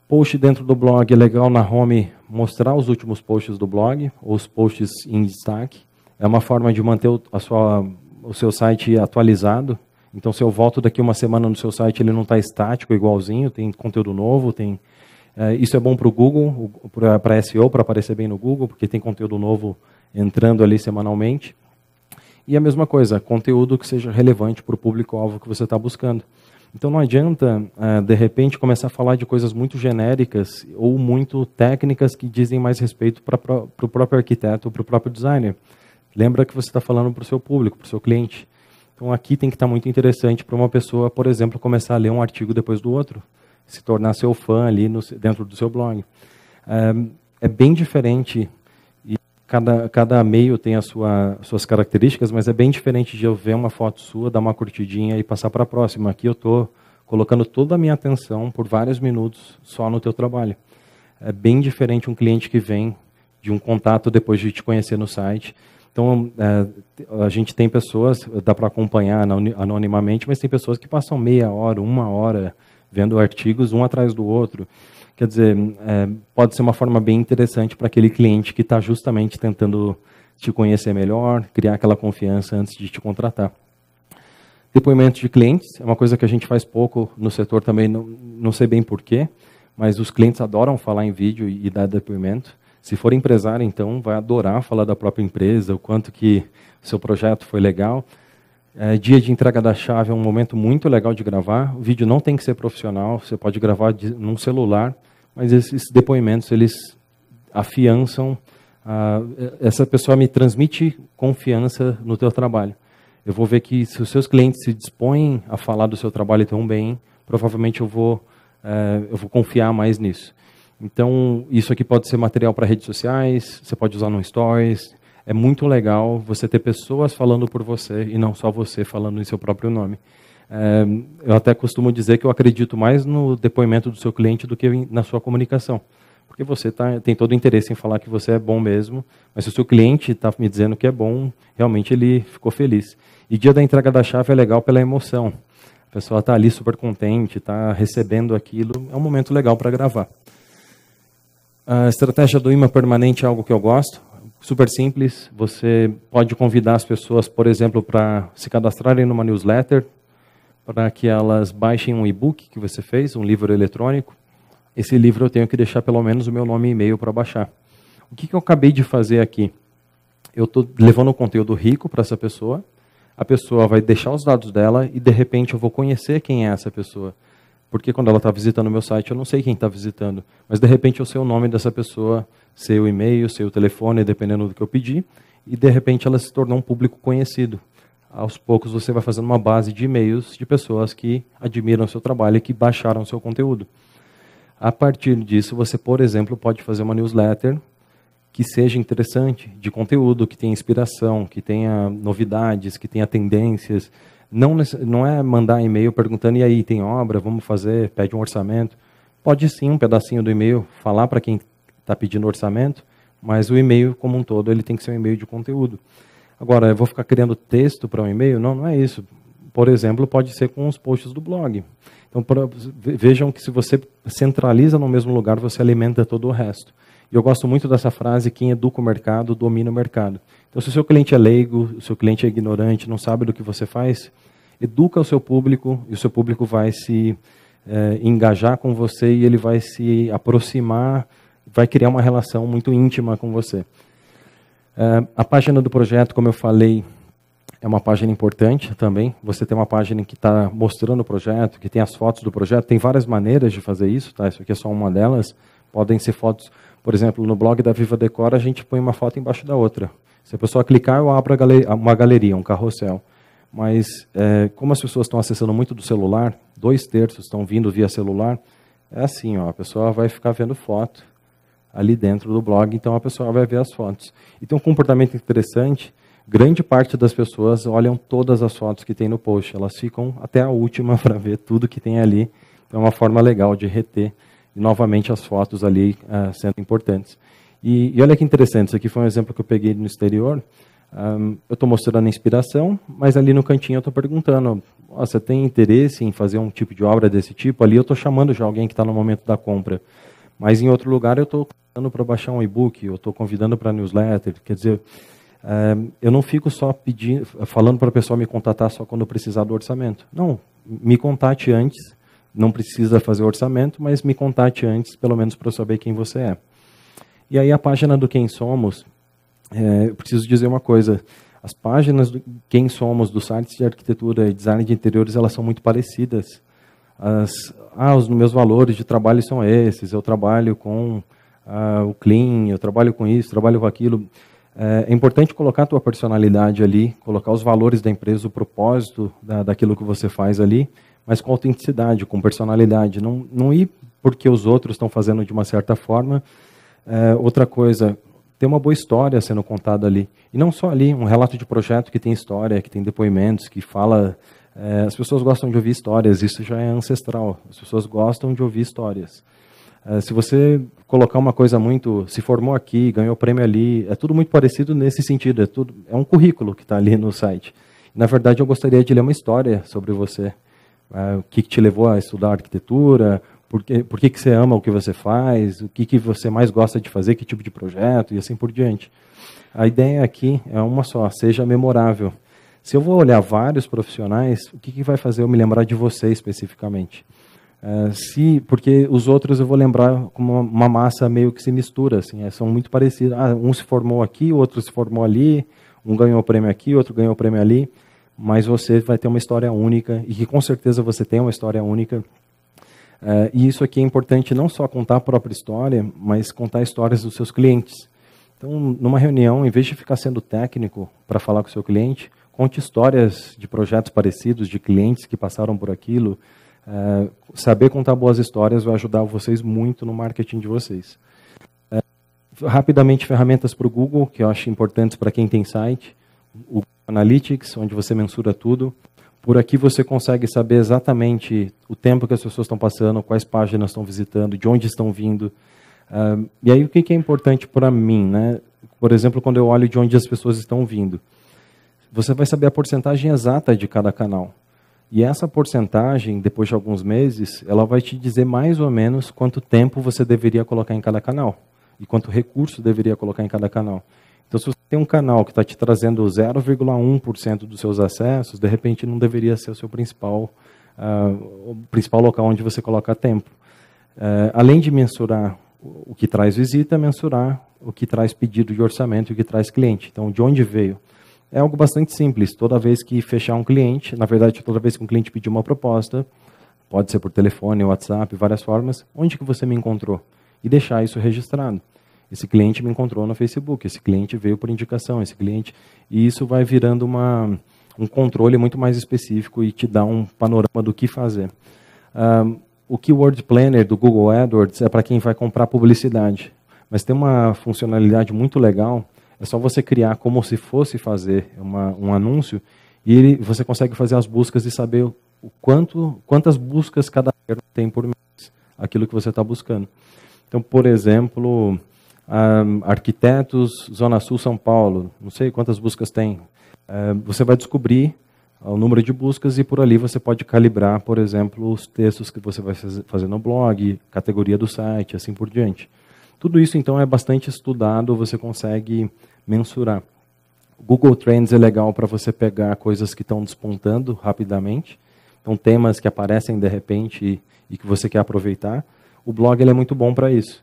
Post dentro do blog é legal na home mostrar os últimos posts do blog, ou os posts em destaque. É uma forma de manter o seu site atualizado. Então, se eu volto daqui uma semana no seu site, ele não está estático, igualzinho, tem conteúdo novo. Isso é bom para o Google, para SEO, para aparecer bem no Google, porque tem conteúdo novo entrando ali semanalmente. E a mesma coisa, conteúdo que seja relevante para o público-alvo que você está buscando. Então, não adianta, de repente, começar a falar de coisas muito genéricas ou muito técnicas que dizem mais respeito para o próprio arquiteto ou para o próprio designer. Lembra que você está falando para o seu público, para o seu cliente. Então, aqui tem que estar muito interessante para uma pessoa, por exemplo, começar a ler um artigo depois do outro, se tornar seu fã ali dentro do seu blog. É bem diferente, e cada e-mail tem as suas características, mas é bem diferente de eu ver uma foto sua, dar uma curtidinha e passar para a próxima. Aqui eu estou colocando toda a minha atenção por vários minutos só no teu trabalho. É bem diferente um cliente que vem de um contato depois de te conhecer no site. Então, a gente tem pessoas, dá para acompanhar anonimamente, mas tem pessoas que passam meia hora, 1 hora, vendo artigos um atrás do outro. Quer dizer, pode ser uma forma bem interessante para aquele cliente que está justamente tentando te conhecer melhor, criar aquela confiança antes de te contratar. Depoimentos de clientes é uma coisa que a gente faz pouco no setor também, não sei bem porquê, mas os clientes adoram falar em vídeo e dar depoimento. Se for empresário, então, vai adorar falar da própria empresa, o quanto que o seu projeto foi legal. Dia de entrega da chave é um momento muito legal de gravar. O vídeo não tem que ser profissional, você pode gravar num celular, mas esses depoimentos, eles afiançam. Essa pessoa me transmite confiança no teu trabalho. Eu vou ver que se os seus clientes se dispõem a falar do seu trabalho tão bem, provavelmente eu vou confiar mais nisso. Então, isso aqui pode ser material para redes sociais, você pode usar no Stories. É muito legal você ter pessoas falando por você e não só você falando em seu próprio nome. Eu até costumo dizer que eu acredito mais no depoimento do seu cliente do que na sua comunicação. Porque você tem todo o interesse em falar que você é bom mesmo, mas se o seu cliente está me dizendo que é bom, realmente ele ficou feliz. E dia da entrega da chave é legal pela emoção. A pessoa está ali super contente, está recebendo aquilo, é um momento legal para gravar. A estratégia do imã permanente é algo que eu gosto, super simples. Você pode convidar as pessoas, por exemplo, para se cadastrarem numa newsletter, para que elas baixem um e-book que você fez, um livro eletrônico. Esse livro eu tenho que deixar pelo menos o meu nome e e-mail para baixar. O que eu acabei de fazer aqui? Eu estou levando um conteúdo rico para essa pessoa, a pessoa vai deixar os dados dela e, de repente, eu vou conhecer quem é essa pessoa. Porque quando ela está visitando o meu site, eu não sei quem está visitando. Mas, de repente, eu sei o nome dessa pessoa, sei o e-mail, sei o telefone, dependendo do que eu pedir. E, de repente, ela se tornou um público conhecido. Aos poucos, você vai fazendo uma base de e-mails de pessoas que admiram o seu trabalho e que baixaram o seu conteúdo. A partir disso, você, por exemplo, pode fazer uma newsletter que seja interessante, de conteúdo, que tenha inspiração, que tenha novidades, que tenha tendências. Não é mandar e-mail perguntando, e aí, tem obra, vamos fazer, pede um orçamento. Pode sim, um pedacinho do e-mail, falar para quem está pedindo orçamento, mas o e-mail como um todo, ele tem que ser um e-mail de conteúdo. Agora, eu vou ficar criando texto para um e-mail? Não é isso. Por exemplo, pode ser com os posts do blog. Então, vejam que se você centraliza no mesmo lugar, você alimenta todo o resto. E eu gosto muito dessa frase, quem educa o mercado, domina o mercado. Então, se o seu cliente é leigo, o seu cliente é ignorante, não sabe do que você faz, educa o seu público, e o seu público vai se engajar com você e ele vai se aproximar, vai criar uma relação muito íntima com você. A página do projeto, como eu falei, é uma página importante também. Você tem uma página que está mostrando o projeto, que tem as fotos do projeto. Tem várias maneiras de fazer isso, tá? Isso aqui é só uma delas. Podem ser fotos, por exemplo, no blog da Viva Decor, a gente põe uma foto embaixo da outra. Se a pessoa clicar, eu abro uma galeria, um carrossel. Mas, como as pessoas estão acessando muito do celular, 2/3 estão vindo via celular, é assim, ó, a pessoa vai ficar vendo foto ali dentro do blog, então a pessoa vai ver as fotos. E tem um comportamento interessante, grande parte das pessoas olham todas as fotos que tem no post, elas ficam até a última para ver tudo que tem ali. Então é uma forma legal de reter, e novamente, as fotos ali sendo importantes. E olha que interessante, isso aqui foi um exemplo que eu peguei no exterior. Eu estou mostrando a inspiração, mas ali no cantinho eu estou perguntando, você tem interesse em fazer um tipo de obra desse tipo? Ali eu estou chamando já alguém que está no momento da compra. Mas em outro lugar eu estou convidando para baixar um e-book, eu estou convidando para newsletter. Quer dizer, eu não fico só falando para a pessoa me contatar só quando eu precisar do orçamento. Não, me contate antes, não precisa fazer orçamento, mas me contate antes, pelo menos para eu saber quem você é. E aí a página do Quem Somos, eu preciso dizer uma coisa, as páginas do Quem Somos, dos sites de arquitetura e design de interiores, elas são muito parecidas. Os meus valores de trabalho são esses, eu trabalho com o Clean, eu trabalho com isso, trabalho com aquilo. É importante colocar a tua personalidade ali, colocar os valores da empresa, o propósito daquilo que você faz ali, mas com autenticidade, com personalidade. Não ir porque os outros estão fazendo de uma certa forma. Outra coisa, ter uma boa história sendo contada ali. E não só ali, um relato de projeto que tem história, que tem depoimentos, que fala... as pessoas gostam de ouvir histórias, isso já é ancestral. As pessoas gostam de ouvir histórias. Se você colocar uma coisa muito... Se formou aqui, ganhou prêmio ali, é tudo muito parecido nesse sentido. É um currículo que está ali no site. Na verdade, eu gostaria de ler uma história sobre você. O que te levou a estudar arquitetura, por que você ama o que você faz, o que você mais gosta de fazer, que tipo de projeto, e assim por diante. A ideia aqui é uma só, seja memorável. Se eu vou olhar vários profissionais, o que vai fazer eu me lembrar de você especificamente? Porque os outros eu vou lembrar como uma massa meio que se mistura, assim, são muito parecidos. Um se formou aqui, o outro se formou ali, um ganhou o prêmio aqui, outro ganhou o prêmio ali, mas você vai ter uma história única, e que com certeza você tem uma história única. E isso aqui é importante não só contar a própria história, mas contar histórias dos seus clientes. Então, numa reunião, em vez de ficar sendo técnico para falar com o seu cliente, conte histórias de projetos parecidos, de clientes que passaram por aquilo. Saber contar boas histórias vai ajudar vocês muito no marketing de vocês. Rapidamente, ferramentas para o Google, que eu acho importantes para quem tem site. O Analytics, onde você mensura tudo. Por aqui você consegue saber exatamente o tempo que as pessoas estão passando, quais páginas estão visitando, de onde estão vindo. E aí o que é importante para mim, né? Por exemplo, quando eu olho de onde as pessoas estão vindo. Você vai saber a porcentagem exata de cada canal. E essa porcentagem, depois de alguns meses, ela vai te dizer mais ou menos quanto tempo você deveria colocar em cada canal. E quanto recurso deveria colocar em cada canal. Então, se você tem um canal que está te trazendo 0,1% dos seus acessos, de repente não deveria ser o principal local onde você coloca tempo. Além de mensurar o que traz visita, mensurar o que traz pedido de orçamento e o que traz cliente. Então, de onde veio? É algo bastante simples. Toda vez que fechar um cliente, na verdade, toda vez que um cliente pedir uma proposta, pode ser por telefone, WhatsApp, várias formas, onde que você me encontrou? E deixar isso registrado. Esse cliente me encontrou no Facebook, esse cliente veio por indicação, esse cliente... E isso vai virando um controle muito mais específico e te dá um panorama do que fazer. O Keyword Planner do Google AdWords é para quem vai comprar publicidade. Mas tem uma funcionalidade muito legal, é só você criar como se fosse fazer um anúncio, e você consegue fazer as buscas e saber quantas buscas cada termo tem por mês, aquilo que você está buscando. Então, por exemplo, arquitetos, Zona Sul, São Paulo, não sei quantas buscas tem. Você vai descobrir o número de buscas e por ali você pode calibrar, por exemplo, os textos que você vai fazer no blog, categoria do site, assim por diante. Tudo isso, então, é bastante estudado, você consegue mensurar. O Google Trends é legal para você pegar coisas que estão despontando rapidamente, então temas que aparecem de repente e que você quer aproveitar. O blog ele é muito bom para isso.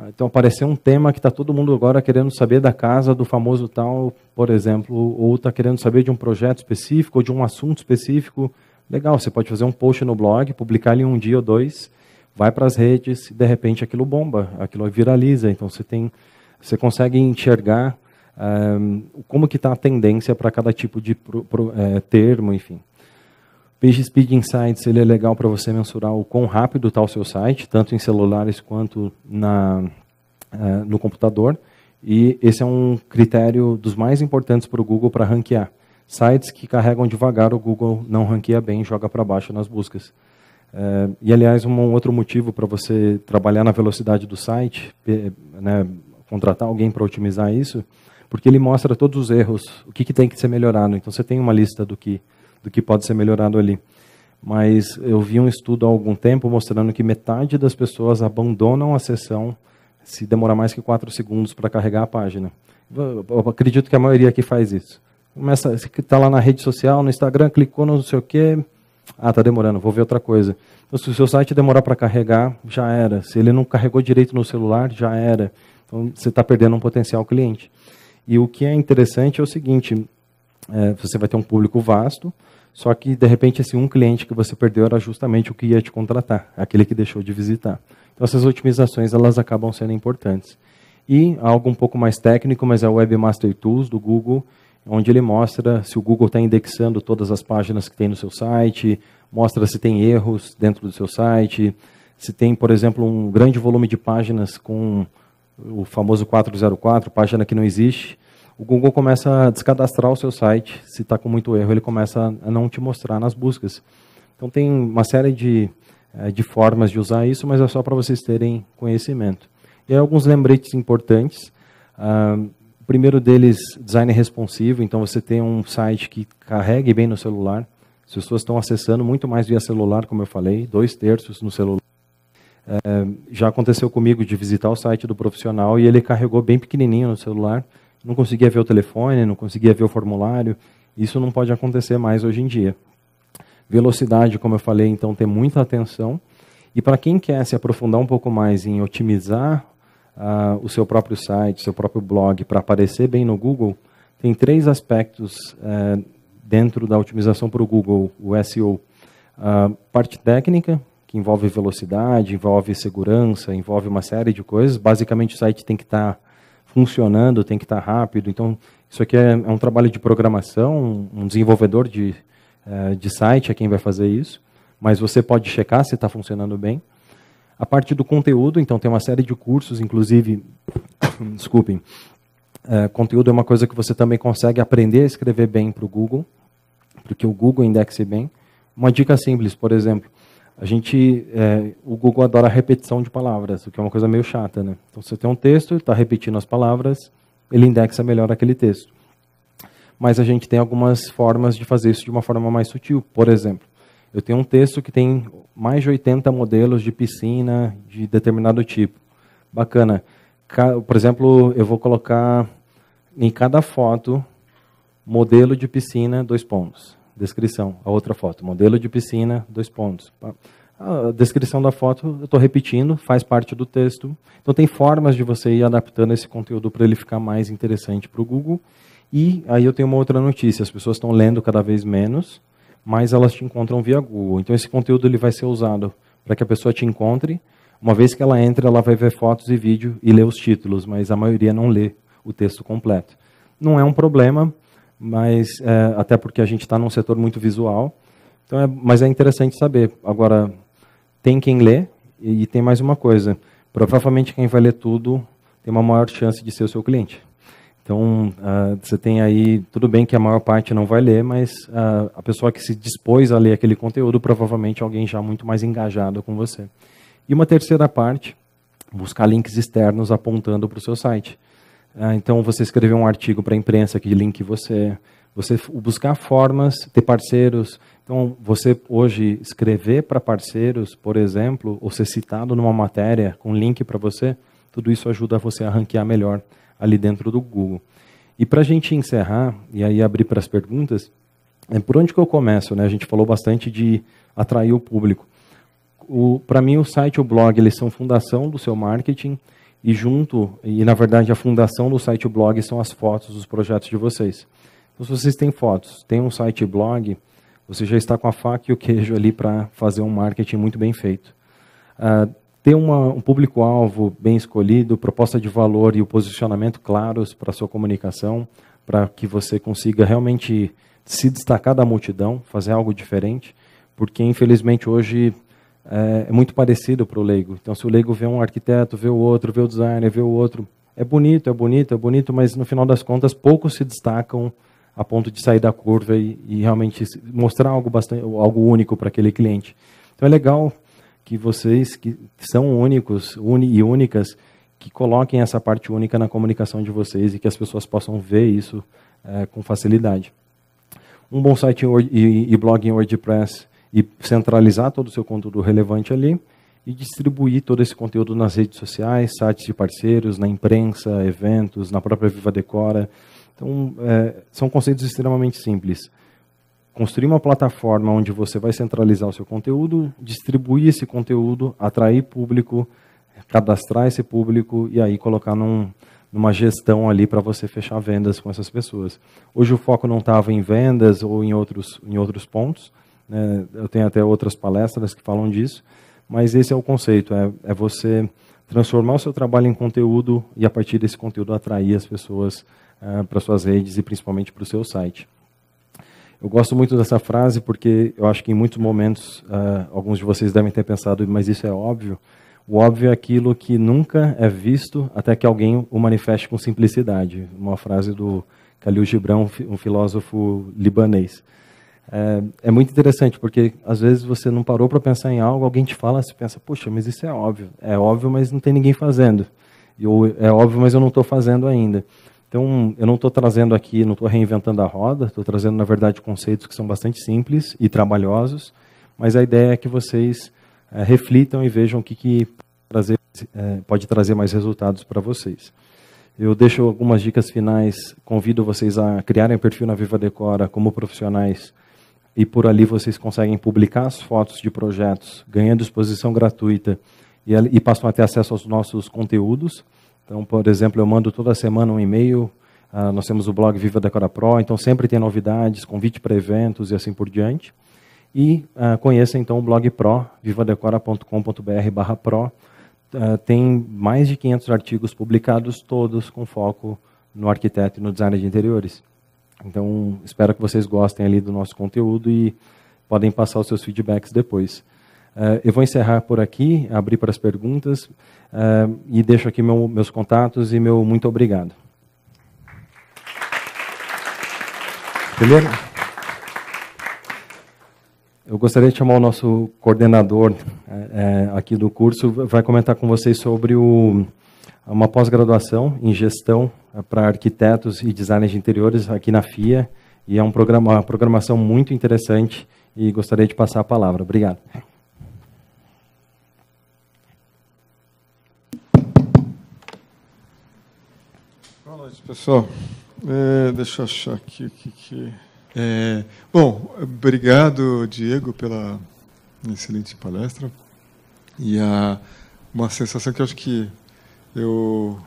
Então, apareceu um tema que está todo mundo agora querendo saber da casa do famoso tal, por exemplo, ou está querendo saber de um projeto específico ou de um assunto específico. Legal, você pode fazer um post no blog, publicar ele um dia ou dois, vai para as redes e, de repente, aquilo bomba, aquilo viraliza. Então, você consegue enxergar como que está a tendência para cada tipo de termo, enfim. PageSpeed Insights ele é legal para você mensurar o quão rápido está o seu site, tanto em celulares quanto no computador. E esse é um critério dos mais importantes para o Google para ranquear. Sites que carregam devagar, o Google não ranqueia bem, joga para baixo nas buscas. E, aliás, um outro motivo para você trabalhar na velocidade do site, contratar alguém para otimizar isso, porque ele mostra todos os erros, o que tem que ser melhorado. Então, você tem uma lista do que pode ser melhorado ali. Mas eu vi um estudo há algum tempo mostrando que metade das pessoas abandonam a sessão se demorar mais que 4 segundos para carregar a página. Eu acredito que a maioria aqui faz isso. Você está lá na rede social, no Instagram, clicou no não sei o quê, está demorando, vou ver outra coisa. Então, se o seu site demorar para carregar, já era. Se ele não carregou direito no celular, já era. Então, você está perdendo um potencial cliente. E o que é interessante é o seguinte, você vai ter um público vasto, só que, de repente, esse um cliente que você perdeu era justamente o que ia te contratar, aquele que deixou de visitar. Então, essas otimizações elas acabam sendo importantes. E algo um pouco mais técnico, mas é o Webmaster Tools do Google, onde ele mostra se o Google está indexando todas as páginas que tem no seu site, mostra se tem erros dentro do seu site, se tem, por exemplo, um grande volume de páginas com o famoso 404, página que não existe. O Google começa a descadastrar o seu site, se está com muito erro, ele começa a não te mostrar nas buscas. Então tem uma série de formas de usar isso, mas é só para vocês terem conhecimento. E aí, alguns lembretes importantes. O primeiro deles, design responsivo, então você tem um site que carregue bem no celular. As pessoas estão acessando muito mais via celular, como eu falei, 2/3 no celular. Já aconteceu comigo de visitar o site do profissional e ele carregou bem pequenininho no celular, não conseguia ver o telefone, não conseguia ver o formulário. Isso não pode acontecer mais hoje em dia. Velocidade, como eu falei, então, tem muita atenção. E para quem quer se aprofundar um pouco mais em otimizar o seu próprio site, seu próprio blog, para aparecer bem no Google, tem 3 aspectos dentro da otimização para o Google, o SEO. Parte técnica, que envolve velocidade, envolve segurança, envolve uma série de coisas. Basicamente, o site tem que estar funcionando, tem que estar rápido. Então, isso aqui é um trabalho de programação, um desenvolvedor de site é quem vai fazer isso, mas você pode checar se está funcionando bem. A parte do conteúdo, então, tem uma série de cursos, inclusive, desculpem, conteúdo é uma coisa que você também consegue aprender a escrever bem para o Google, porque o Google indexe bem. Uma dica simples, por exemplo, o Google adora a repetição de palavras, o que é uma coisa meio chata, né? Então, você tem um texto, está repetindo as palavras, ele indexa melhor aquele texto. Mas a gente tem algumas formas de fazer isso de uma forma mais sutil. Por exemplo, eu tenho um texto que tem mais de 80 modelos de piscina de determinado tipo. Bacana. Por exemplo, eu vou colocar em cada foto, modelo de piscina, 2 pontos. Descrição, a outra foto, modelo de piscina, 2 pontos. A descrição da foto, eu estou repetindo, faz parte do texto. Então, tem formas de você ir adaptando esse conteúdo para ele ficar mais interessante para o Google. E aí eu tenho uma outra notícia, as pessoas estão lendo cada vez menos, mas elas te encontram via Google. Então, esse conteúdo ele vai ser usado para que a pessoa te encontre. Uma vez que ela entra, ela vai ver fotos e vídeo e ler os títulos, mas a maioria não lê o texto completo. Não é um problema, mas até porque a gente está num setor muito visual, então mas é interessante saber. Agora, tem quem lê, e tem mais uma coisa, provavelmente quem vai ler tudo tem uma maior chance de ser o seu cliente. Então, você tem aí, tudo bem que a maior parte não vai ler, mas a pessoa que se dispôs a ler aquele conteúdo, provavelmente alguém já muito mais engajado com você. E uma terceira parte, buscar links externos apontando para o seu site. Então, você escrever um artigo para a imprensa que linke você buscar formas, ter parceiros. Então, você hoje escrever para parceiros, por exemplo, ou ser citado numa matéria com link para você, tudo isso ajuda você a ranquear melhor ali dentro do Google. E para a gente encerrar, e aí abrir para as perguntas, por onde que eu começo? Né? A gente falou bastante de atrair o público. Para mim, o site e o blog, eles são fundação do seu marketing, e na verdade a fundação do site e o blog são as fotos dos projetos de vocês. Então, se vocês têm fotos, têm um site e blog, você já está com a faca e o queijo ali para fazer um marketing muito bem feito. Ter um público-alvo bem escolhido, proposta de valor e o posicionamento claros para a sua comunicação, para que você consiga realmente se destacar da multidão, fazer algo diferente, porque infelizmente hoje é muito parecido para o leigo. Então, se o leigo vê um arquiteto, vê o outro, vê o designer, vê o outro, é bonito, mas no final das contas poucos se destacam a ponto de sair da curva e realmente mostrar algo único para aquele cliente. Então, é legal que vocês, que são únicos e únicas, que coloquem essa parte única na comunicação de vocês e que as pessoas possam ver isso com facilidade. Um bom site e blog em WordPress e centralizar todo o seu conteúdo relevante ali e distribuir todo esse conteúdo nas redes sociais, sites de parceiros, na imprensa, eventos, na própria Viva Decora. Então, são conceitos extremamente simples. Construir uma plataforma onde você vai centralizar o seu conteúdo, distribuir esse conteúdo, atrair público, cadastrar esse público e aí colocar numa gestão ali para você fechar vendas com essas pessoas. Hoje o foco não estava em vendas ou em outros pontos, né? Eu tenho até outras palestras que falam disso, mas esse é o conceito, é você transformar o seu trabalho em conteúdo e a partir desse conteúdo atrair as pessoas para suas redes e principalmente para o seu site. Eu gosto muito dessa frase porque eu acho que em muitos momentos, alguns de vocês devem ter pensado, mas isso é óbvio. O óbvio é aquilo que nunca é visto até que alguém o manifeste com simplicidade. Uma frase do Khalil Gibran, um filósofo libanês. É muito interessante porque às vezes você não parou para pensar em algo, alguém te fala, você pensa, poxa, mas isso é óbvio. É óbvio, mas não tem ninguém fazendo. Ou é óbvio, mas eu não estou fazendo ainda. Então, eu não estou trazendo aqui, não estou reinventando a roda, estou trazendo, na verdade, conceitos que são bastante simples e trabalhosos, mas a ideia é que vocês reflitam e vejam o que pode trazer mais resultados para vocês. Eu deixo algumas dicas finais, convido vocês a criarem um perfil na Viva Decora como profissionais, e por ali vocês conseguem publicar as fotos de projetos, ganhando exposição gratuita, e passam a ter acesso aos nossos conteúdos. Então, por exemplo, eu mando toda semana um e-mail, nós temos o blog Viva Decora Pro, então sempre tem novidades, convite para eventos e assim por diante. E conheça então o blog Pro, vivadecora.com.br/pro. Tem mais de 500 artigos publicados, todos com foco no arquiteto e no design de interiores. Então, espero que vocês gostem ali do nosso conteúdo e podem passar os seus feedbacks depois. Eu vou encerrar por aqui, abrir para as perguntas e deixo aqui meus contatos e meu muito obrigado. Beleza? Eu gostaria de chamar o nosso coordenador aqui do curso, vai comentar com vocês sobre uma pós-graduação em gestão para arquitetos e designers de interiores aqui na FIA, e é uma programação muito interessante e gostaria de passar a palavra. Obrigado. Boa noite, pessoal. Deixa eu achar aqui o que... Bom, obrigado, Diego, pela excelente palestra. E uma sensação que eu acho que eu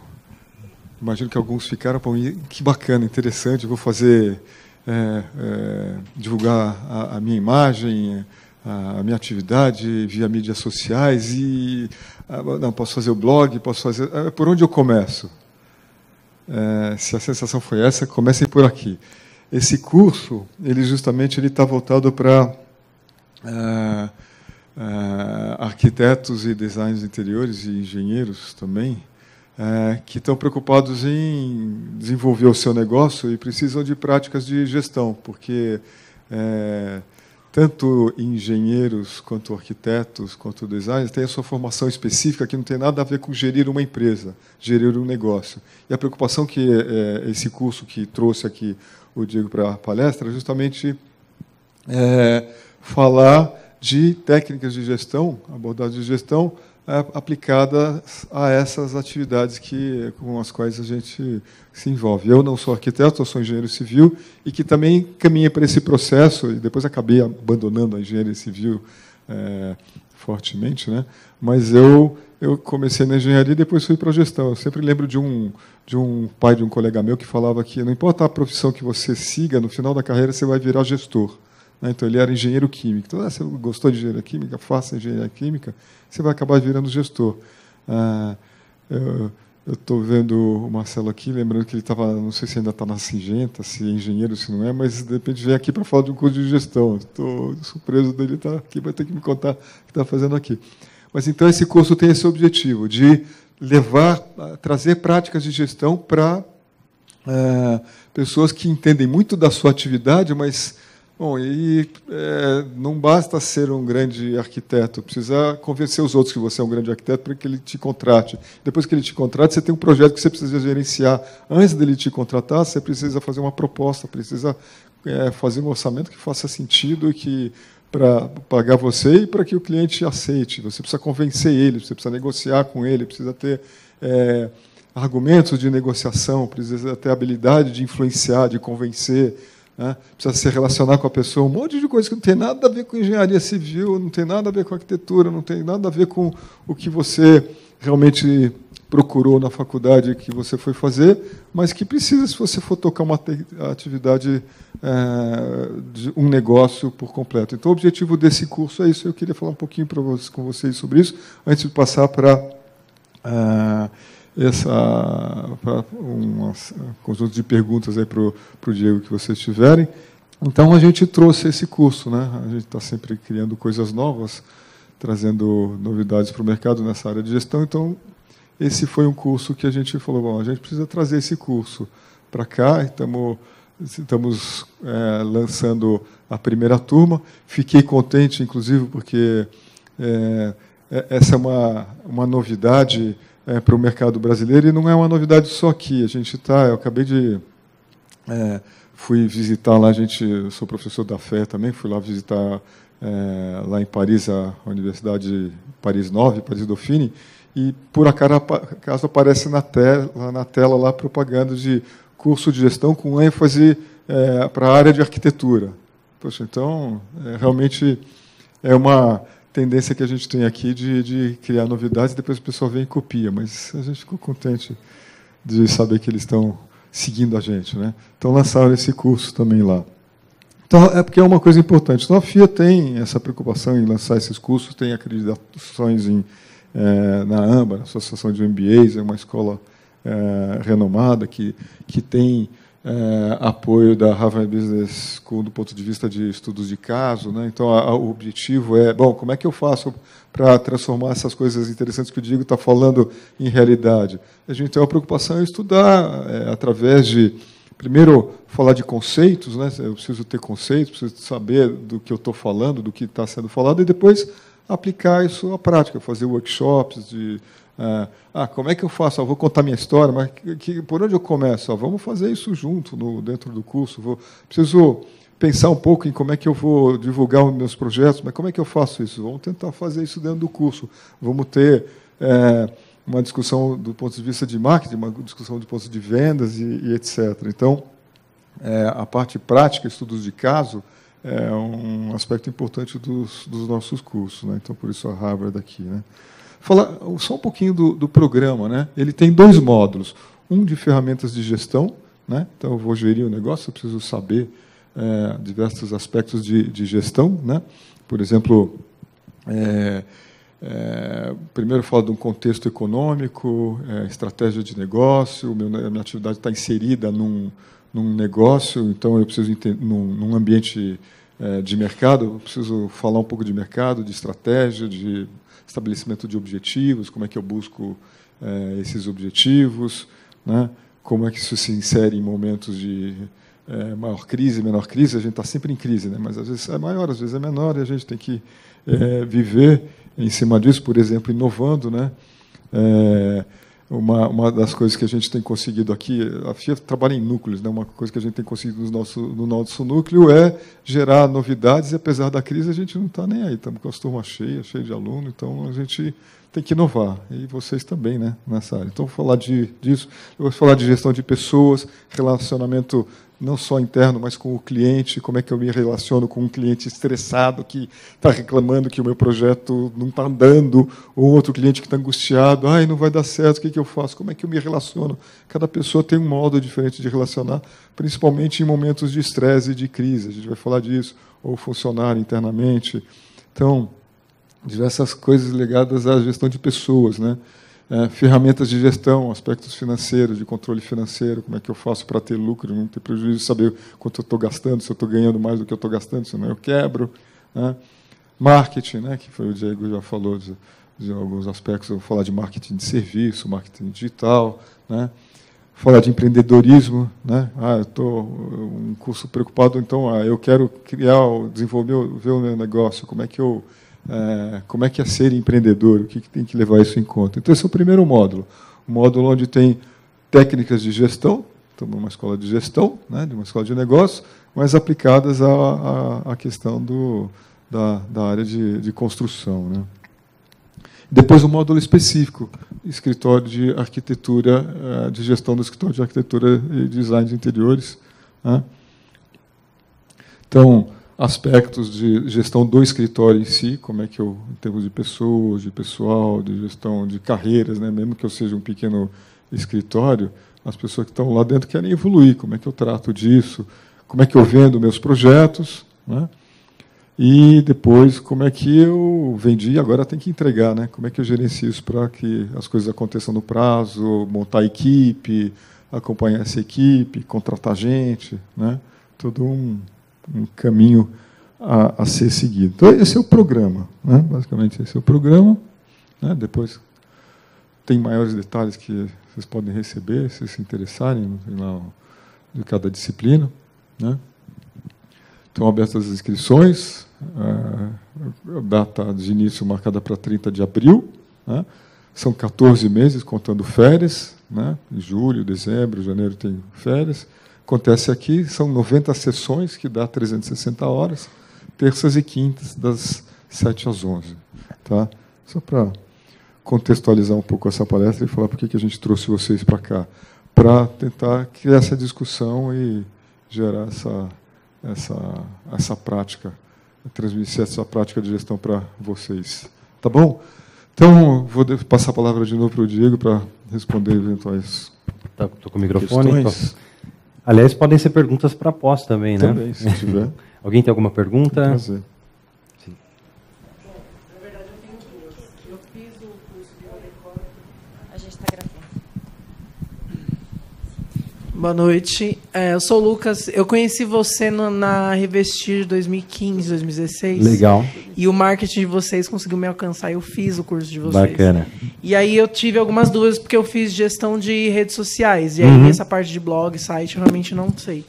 imagino que alguns ficaram, pô, que bacana, interessante, eu vou fazer, divulgar a minha imagem, a minha atividade via mídias sociais e não, posso fazer o blog, posso fazer... Por onde eu começo? Se a sensação foi essa, comecem por aqui. Esse curso, ele justamente está voltado para arquitetos e designers de interiores e engenheiros também, que estão preocupados em desenvolver o seu negócio e precisam de práticas de gestão, porque tanto engenheiros, quanto arquitetos, quanto designers têm a sua formação específica que não tem nada a ver com gerir uma empresa, gerir um negócio. E a preocupação que esse curso que trouxe aqui o Diego para a palestra é justamente falar de técnicas de gestão, abordagens de gestão, aplicadas a essas atividades com as quais a gente se envolve. Eu não sou arquiteto, eu sou engenheiro civil, e que também caminhei para esse processo, e depois acabei abandonando a engenharia civil fortemente, né? Mas eu comecei na engenharia e depois fui para a gestão. Eu sempre lembro de um pai de um colega meu que falava que não importa a profissão que você siga, no final da carreira você vai virar gestor. Então, ele era engenheiro químico. Então, você gostou de engenharia química, faça engenharia química, você vai acabar virando gestor. Eu estou vendo o Marcelo aqui, lembrando que ele estava, não sei se ainda está na Singenta, se é engenheiro, se não é, mas, de repente, vem aqui para falar de um curso de gestão. Estou surpreso dele estar aqui, vai ter que me contar o que está fazendo aqui. Mas, então, esse curso tem esse objetivo, de trazer práticas de gestão para pessoas que entendem muito da sua atividade, mas... Bom, não basta ser um grande arquiteto, precisa convencer os outros que você é um grande arquiteto para que ele te contrate. Depois que ele te contrate, você tem um projeto que você precisa gerenciar. Antes dele te contratar, você precisa fazer uma proposta, precisa fazer um orçamento que faça sentido e para pagar você e para que o cliente aceite. Você precisa convencer ele, você precisa negociar com ele, precisa ter argumentos de negociação, precisa ter habilidade de influenciar, de convencer. Precisa se relacionar com a pessoa, um monte de coisa que não tem nada a ver com engenharia civil, não tem nada a ver com arquitetura, não tem nada a ver com o que você realmente procurou na faculdade que você foi fazer, mas que precisa, se você for tocar uma atividade, de um negócio por completo. Então, o objetivo desse curso é isso. Eu queria falar um pouquinho com vocês sobre isso, antes de passar para um conjunto de perguntas aí para o Diego que vocês tiverem. Então, a gente trouxe esse curso, né? A gente está sempre criando coisas novas, trazendo novidades para o mercado nessa área de gestão. Então, esse foi um curso que a gente falou, bom, a gente precisa trazer esse curso para cá. Estamos lançando a primeira turma. Fiquei contente, inclusive, porque essa é uma novidade para o mercado brasileiro, e não é uma novidade só aqui. Eu acabei de... fui visitar lá, eu sou professor da FE também, fui lá visitar lá em Paris, a Universidade Paris 9, Paris Dauphine, e por acaso aparece na tela lá propaganda de curso de gestão com ênfase para a área de arquitetura. Poxa, então, realmente é uma tendência que a gente tem aqui de criar novidades, e depois o pessoal vem e copia, mas a gente ficou contente de saber que eles estão seguindo a gente, né? Então, lançaram esse curso também lá. Então, porque é uma coisa importante. Então, a FIA tem essa preocupação em lançar esses cursos, tem acreditações na AMBA, na Associação de MBAs, é uma escola renomada que tem apoio da Harvard Business School do ponto de vista de estudos de caso, né? Então, o objetivo é, bom, como é que eu faço para transformar essas coisas interessantes que o Diego está falando em realidade? A gente tem uma preocupação em estudar através de, primeiro, falar de conceitos, né? Eu preciso ter conceitos, preciso saber do que eu estou falando, do que está sendo falado, e depois aplicar isso à prática, fazer workshops de... como é que eu faço? Eu vou contar minha história, mas por onde eu começo? Vamos fazer isso junto, dentro do curso. Preciso pensar um pouco em como é que eu vou divulgar os meus projetos, mas como é que eu faço isso? Vamos tentar fazer isso dentro do curso. Vamos ter uma discussão do ponto de vista de marketing, uma discussão do ponto de vendas e etc. Então, a parte prática, estudos de caso, é um aspecto importante dos nossos cursos, né? Então, por isso a Harvard aqui, né? Falar só um pouquinho do programa, né? Ele tem 2 módulos. Um de ferramentas de gestão, né? Então, eu vou gerir o negócio, eu preciso saber diversos aspectos de gestão, né? Por exemplo, primeiro eu falo de um contexto econômico, estratégia de negócio, a minha atividade está inserida num negócio, então eu preciso entender, num ambiente de mercado, eu preciso falar um pouco de mercado, de estratégia, de estabelecimento de objetivos, como é que eu busco esses objetivos, né? Como é que isso se insere em momentos de maior crise, menor crise. A gente está sempre em crise, né? Mas às vezes é maior, às vezes é menor, e a gente tem que viver em cima disso, por exemplo, inovando, né? Uma das coisas que a gente tem conseguido aqui, a FIA trabalha em núcleos, né? Uma coisa que a gente tem conseguido no nosso núcleo é gerar novidades, e apesar da crise a gente não está nem aí, estamos com as turmas cheias, cheio de aluno, então a gente tem que inovar, e vocês também, né, nessa área. Então, vou falar disso, eu vou falar de gestão de pessoas, relacionamento não só interno, mas com o cliente, como é que eu me relaciono com um cliente estressado que está reclamando que o meu projeto não está andando, ou outro cliente que está angustiado, não vai dar certo, o que eu faço? Como é que eu me relaciono? Cada pessoa tem um modo diferente de relacionar, principalmente em momentos de estresse e de crise, a gente vai falar disso, ou funcionário internamente. Então, diversas coisas ligadas à gestão de pessoas, né? Ferramentas de gestão, aspectos financeiros, de controle financeiro, como é que eu faço para ter lucro, não ter prejuízo, saber quanto eu estou gastando, se eu estou ganhando mais do que eu estou gastando, senão eu quebro. Né? Marketing, né, que foi o Diego já falou de alguns aspectos, eu vou falar de marketing de serviço, marketing digital, né? Falar de empreendedorismo, né? Eu estou um curso preocupado, então eu quero desenvolver o meu negócio, como é que é ser empreendedor, o que tem que levar isso em conta. Então, esse é o primeiro módulo. Um módulo onde tem técnicas de gestão, estamos numa escola de gestão, né, de uma escola de negócio, mas aplicadas à questão da área de construção. Né. Depois, um módulo específico, escritório de arquitetura, de gestão do escritório de arquitetura e design de interiores. Né. Então, aspectos de gestão do escritório em si, como é que eu, em termos de pessoas, de pessoal, de gestão de carreiras, né, mesmo que eu seja um pequeno escritório, as pessoas que estão lá dentro querem evoluir, como é que eu trato disso, como é que eu vendo meus projetos, né, e depois como é que eu vendi e agora tem que entregar, né, como é que eu gerencio isso para que as coisas aconteçam no prazo, montar a equipe, acompanhar essa equipe, contratar gente, né, todo um caminho a ser seguido. Então, esse é o programa. Né? Basicamente, esse é o programa. Né? Depois, tem maiores detalhes que vocês podem receber, se se interessarem, no final de cada disciplina. Né? Estão abertas as inscrições, a data de início marcada para 30 de abril. Né? São 14 meses, contando férias. Né? Em julho, dezembro, janeiro tem férias. Acontece aqui, são 90 sessões, que dá 360 horas, terças e quintas, das 7 às 11. Tá? Só para contextualizar um pouco essa palestra e falar por que a gente trouxe vocês para cá, para tentar criar essa discussão e gerar essa prática, transmitir essa prática de gestão para vocês. Tá bom? Então, vou passar a palavra de novo para o Diego para responder eventuais Estou com o microfone. questões. Aliás, podem ser perguntas para pós também, né? Também, se tiver. Alguém tem alguma pergunta? Prazer. Sim. Na verdade, eu tenho duas. Eu fiz o curso de Orecor. A gente está gravando. Boa noite. Eu sou o Lucas. Eu conheci você na Revestir 2015, 2016. Legal. E o marketing de vocês conseguiu me alcançar. Eu fiz o curso de vocês. Bacana. E aí eu tive algumas dúvidas, porque eu fiz gestão de redes sociais. E aí essa parte de blog, site, eu realmente não sei.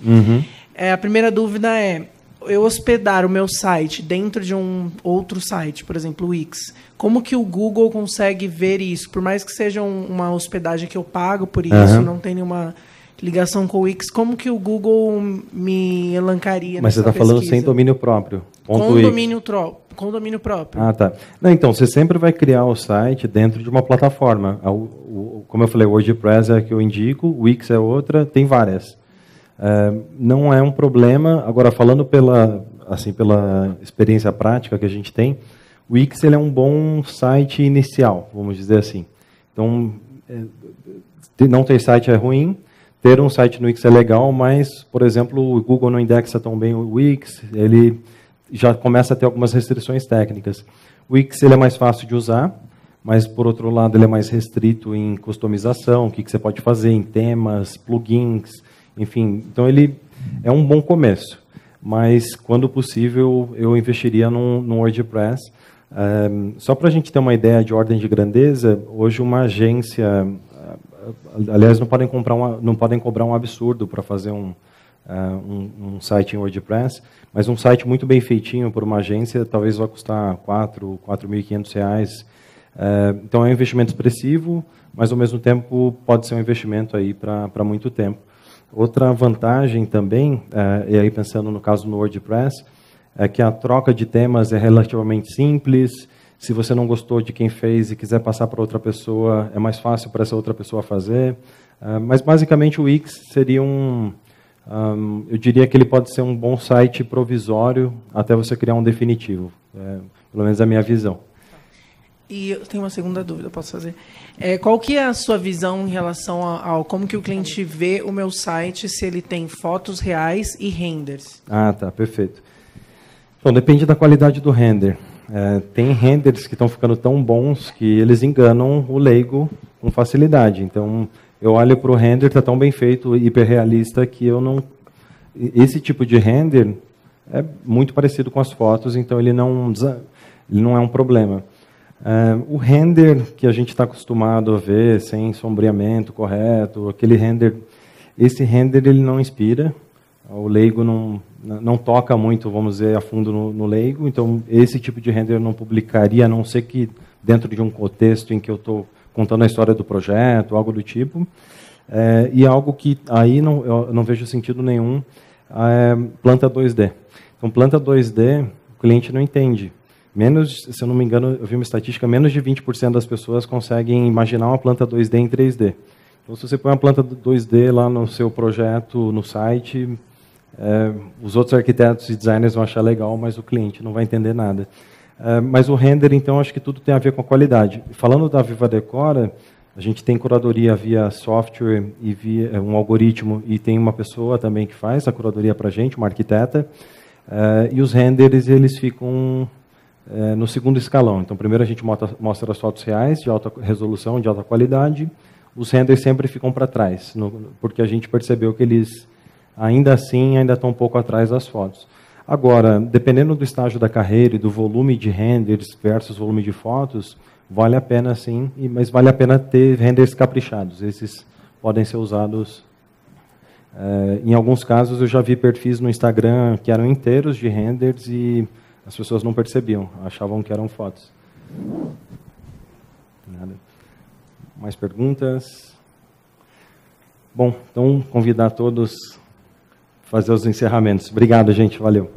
A primeira dúvida é, eu hospedar o meu site dentro de um outro site, por exemplo, o Wix, como que o Google consegue ver isso? Por mais que seja uma hospedagem que eu pago por isso, não tem nenhuma ligação com o Wix, como que o Google me elencaria Mas nessa você está falando pesquisa? sem domínio próprio. Com domínio próprio. Ah, tá. Não, então, você sempre vai criar o site dentro de uma plataforma. Como eu falei, o WordPress é a que eu indico, o Wix é outra, tem várias. Não é um problema. Agora, falando pela experiência prática que a gente tem, o Wix ele é um bom site inicial, vamos dizer assim. Então, não ter site é ruim, ter um site no Wix é legal, mas, por exemplo, o Google não indexa tão bem o Wix, ele já começa a ter algumas restrições técnicas. O Wix ele é mais fácil de usar, mas, por outro lado, ele é mais restrito em customização, o que você pode fazer em temas, plugins, enfim. Então, ele é um bom começo. mas quando possível eu investiria no WordPress. Só para a gente ter uma ideia de ordem de grandeza, hoje uma agência, aliás, não podem cobrar um absurdo para fazer um site em WordPress, mas um site muito bem feitinho por uma agência talvez vai custar R$4.500. Então é um investimento expressivo, mas ao mesmo tempo pode ser um investimento aí para muito tempo. Outra vantagem também, e aí pensando no caso no WordPress, é que a troca de temas é relativamente simples. Se você não gostou de quem fez e quiser passar para outra pessoa, é mais fácil para essa outra pessoa fazer. Mas basicamente o Wix seria eu diria que ele pode ser um bom site provisório até você criar um definitivo. Pelo menos é a minha visão. E eu tenho uma segunda dúvida, posso fazer? Qual que é a sua visão em relação ao como que o cliente vê o meu site, se ele tem fotos reais e renders? Ah, tá, perfeito. Então, depende da qualidade do render. Tem renders que estão ficando tão bons que eles enganam o leigo com facilidade. Então, eu olho para o render, está tão bem feito, hiperrealista, que eu não... Esse tipo de render é muito parecido com as fotos, então ele não é um problema. O render que a gente está acostumado a ver, sem sombreamento correto, aquele render, esse render ele não inspira, o leigo não toca muito, vamos dizer, a fundo no leigo, então esse tipo de render eu não publicaria, a não ser que dentro de um contexto em que eu estou contando a história do projeto, algo do tipo. E algo que aí eu não vejo sentido nenhum, planta 2D. Então, planta 2D, o cliente não entende. Se eu não me engano, eu vi uma estatística, menos de 20% das pessoas conseguem imaginar uma planta 2D em 3D. Então, se você põe uma planta 2D lá no seu projeto, no site, os outros arquitetos e designers vão achar legal, mas o cliente não vai entender nada. Mas o render, então, acho que tudo tem a ver com a qualidade. Falando da Viva Decora, a gente tem curadoria via software e via um algoritmo, e tem uma pessoa também que faz a curadoria para a gente, uma arquiteta, e os renders eles ficam no segundo escalão. Então, primeiro a gente mostra as fotos reais, de alta resolução, de alta qualidade. Os renders sempre ficam para trás, porque a gente percebeu que eles, ainda assim, ainda estão um pouco atrás das fotos. Agora, dependendo do estágio da carreira e do volume de renders versus volume de fotos, vale a pena sim, mas vale a pena ter renders caprichados. Esses podem ser usados. Em alguns casos, eu já vi perfis no Instagram que eram inteiros de renders e as pessoas não percebiam, achavam que eram fotos. Nada. Mais perguntas? Bom, então convidar todos a fazer os encerramentos. Obrigado, gente. Valeu.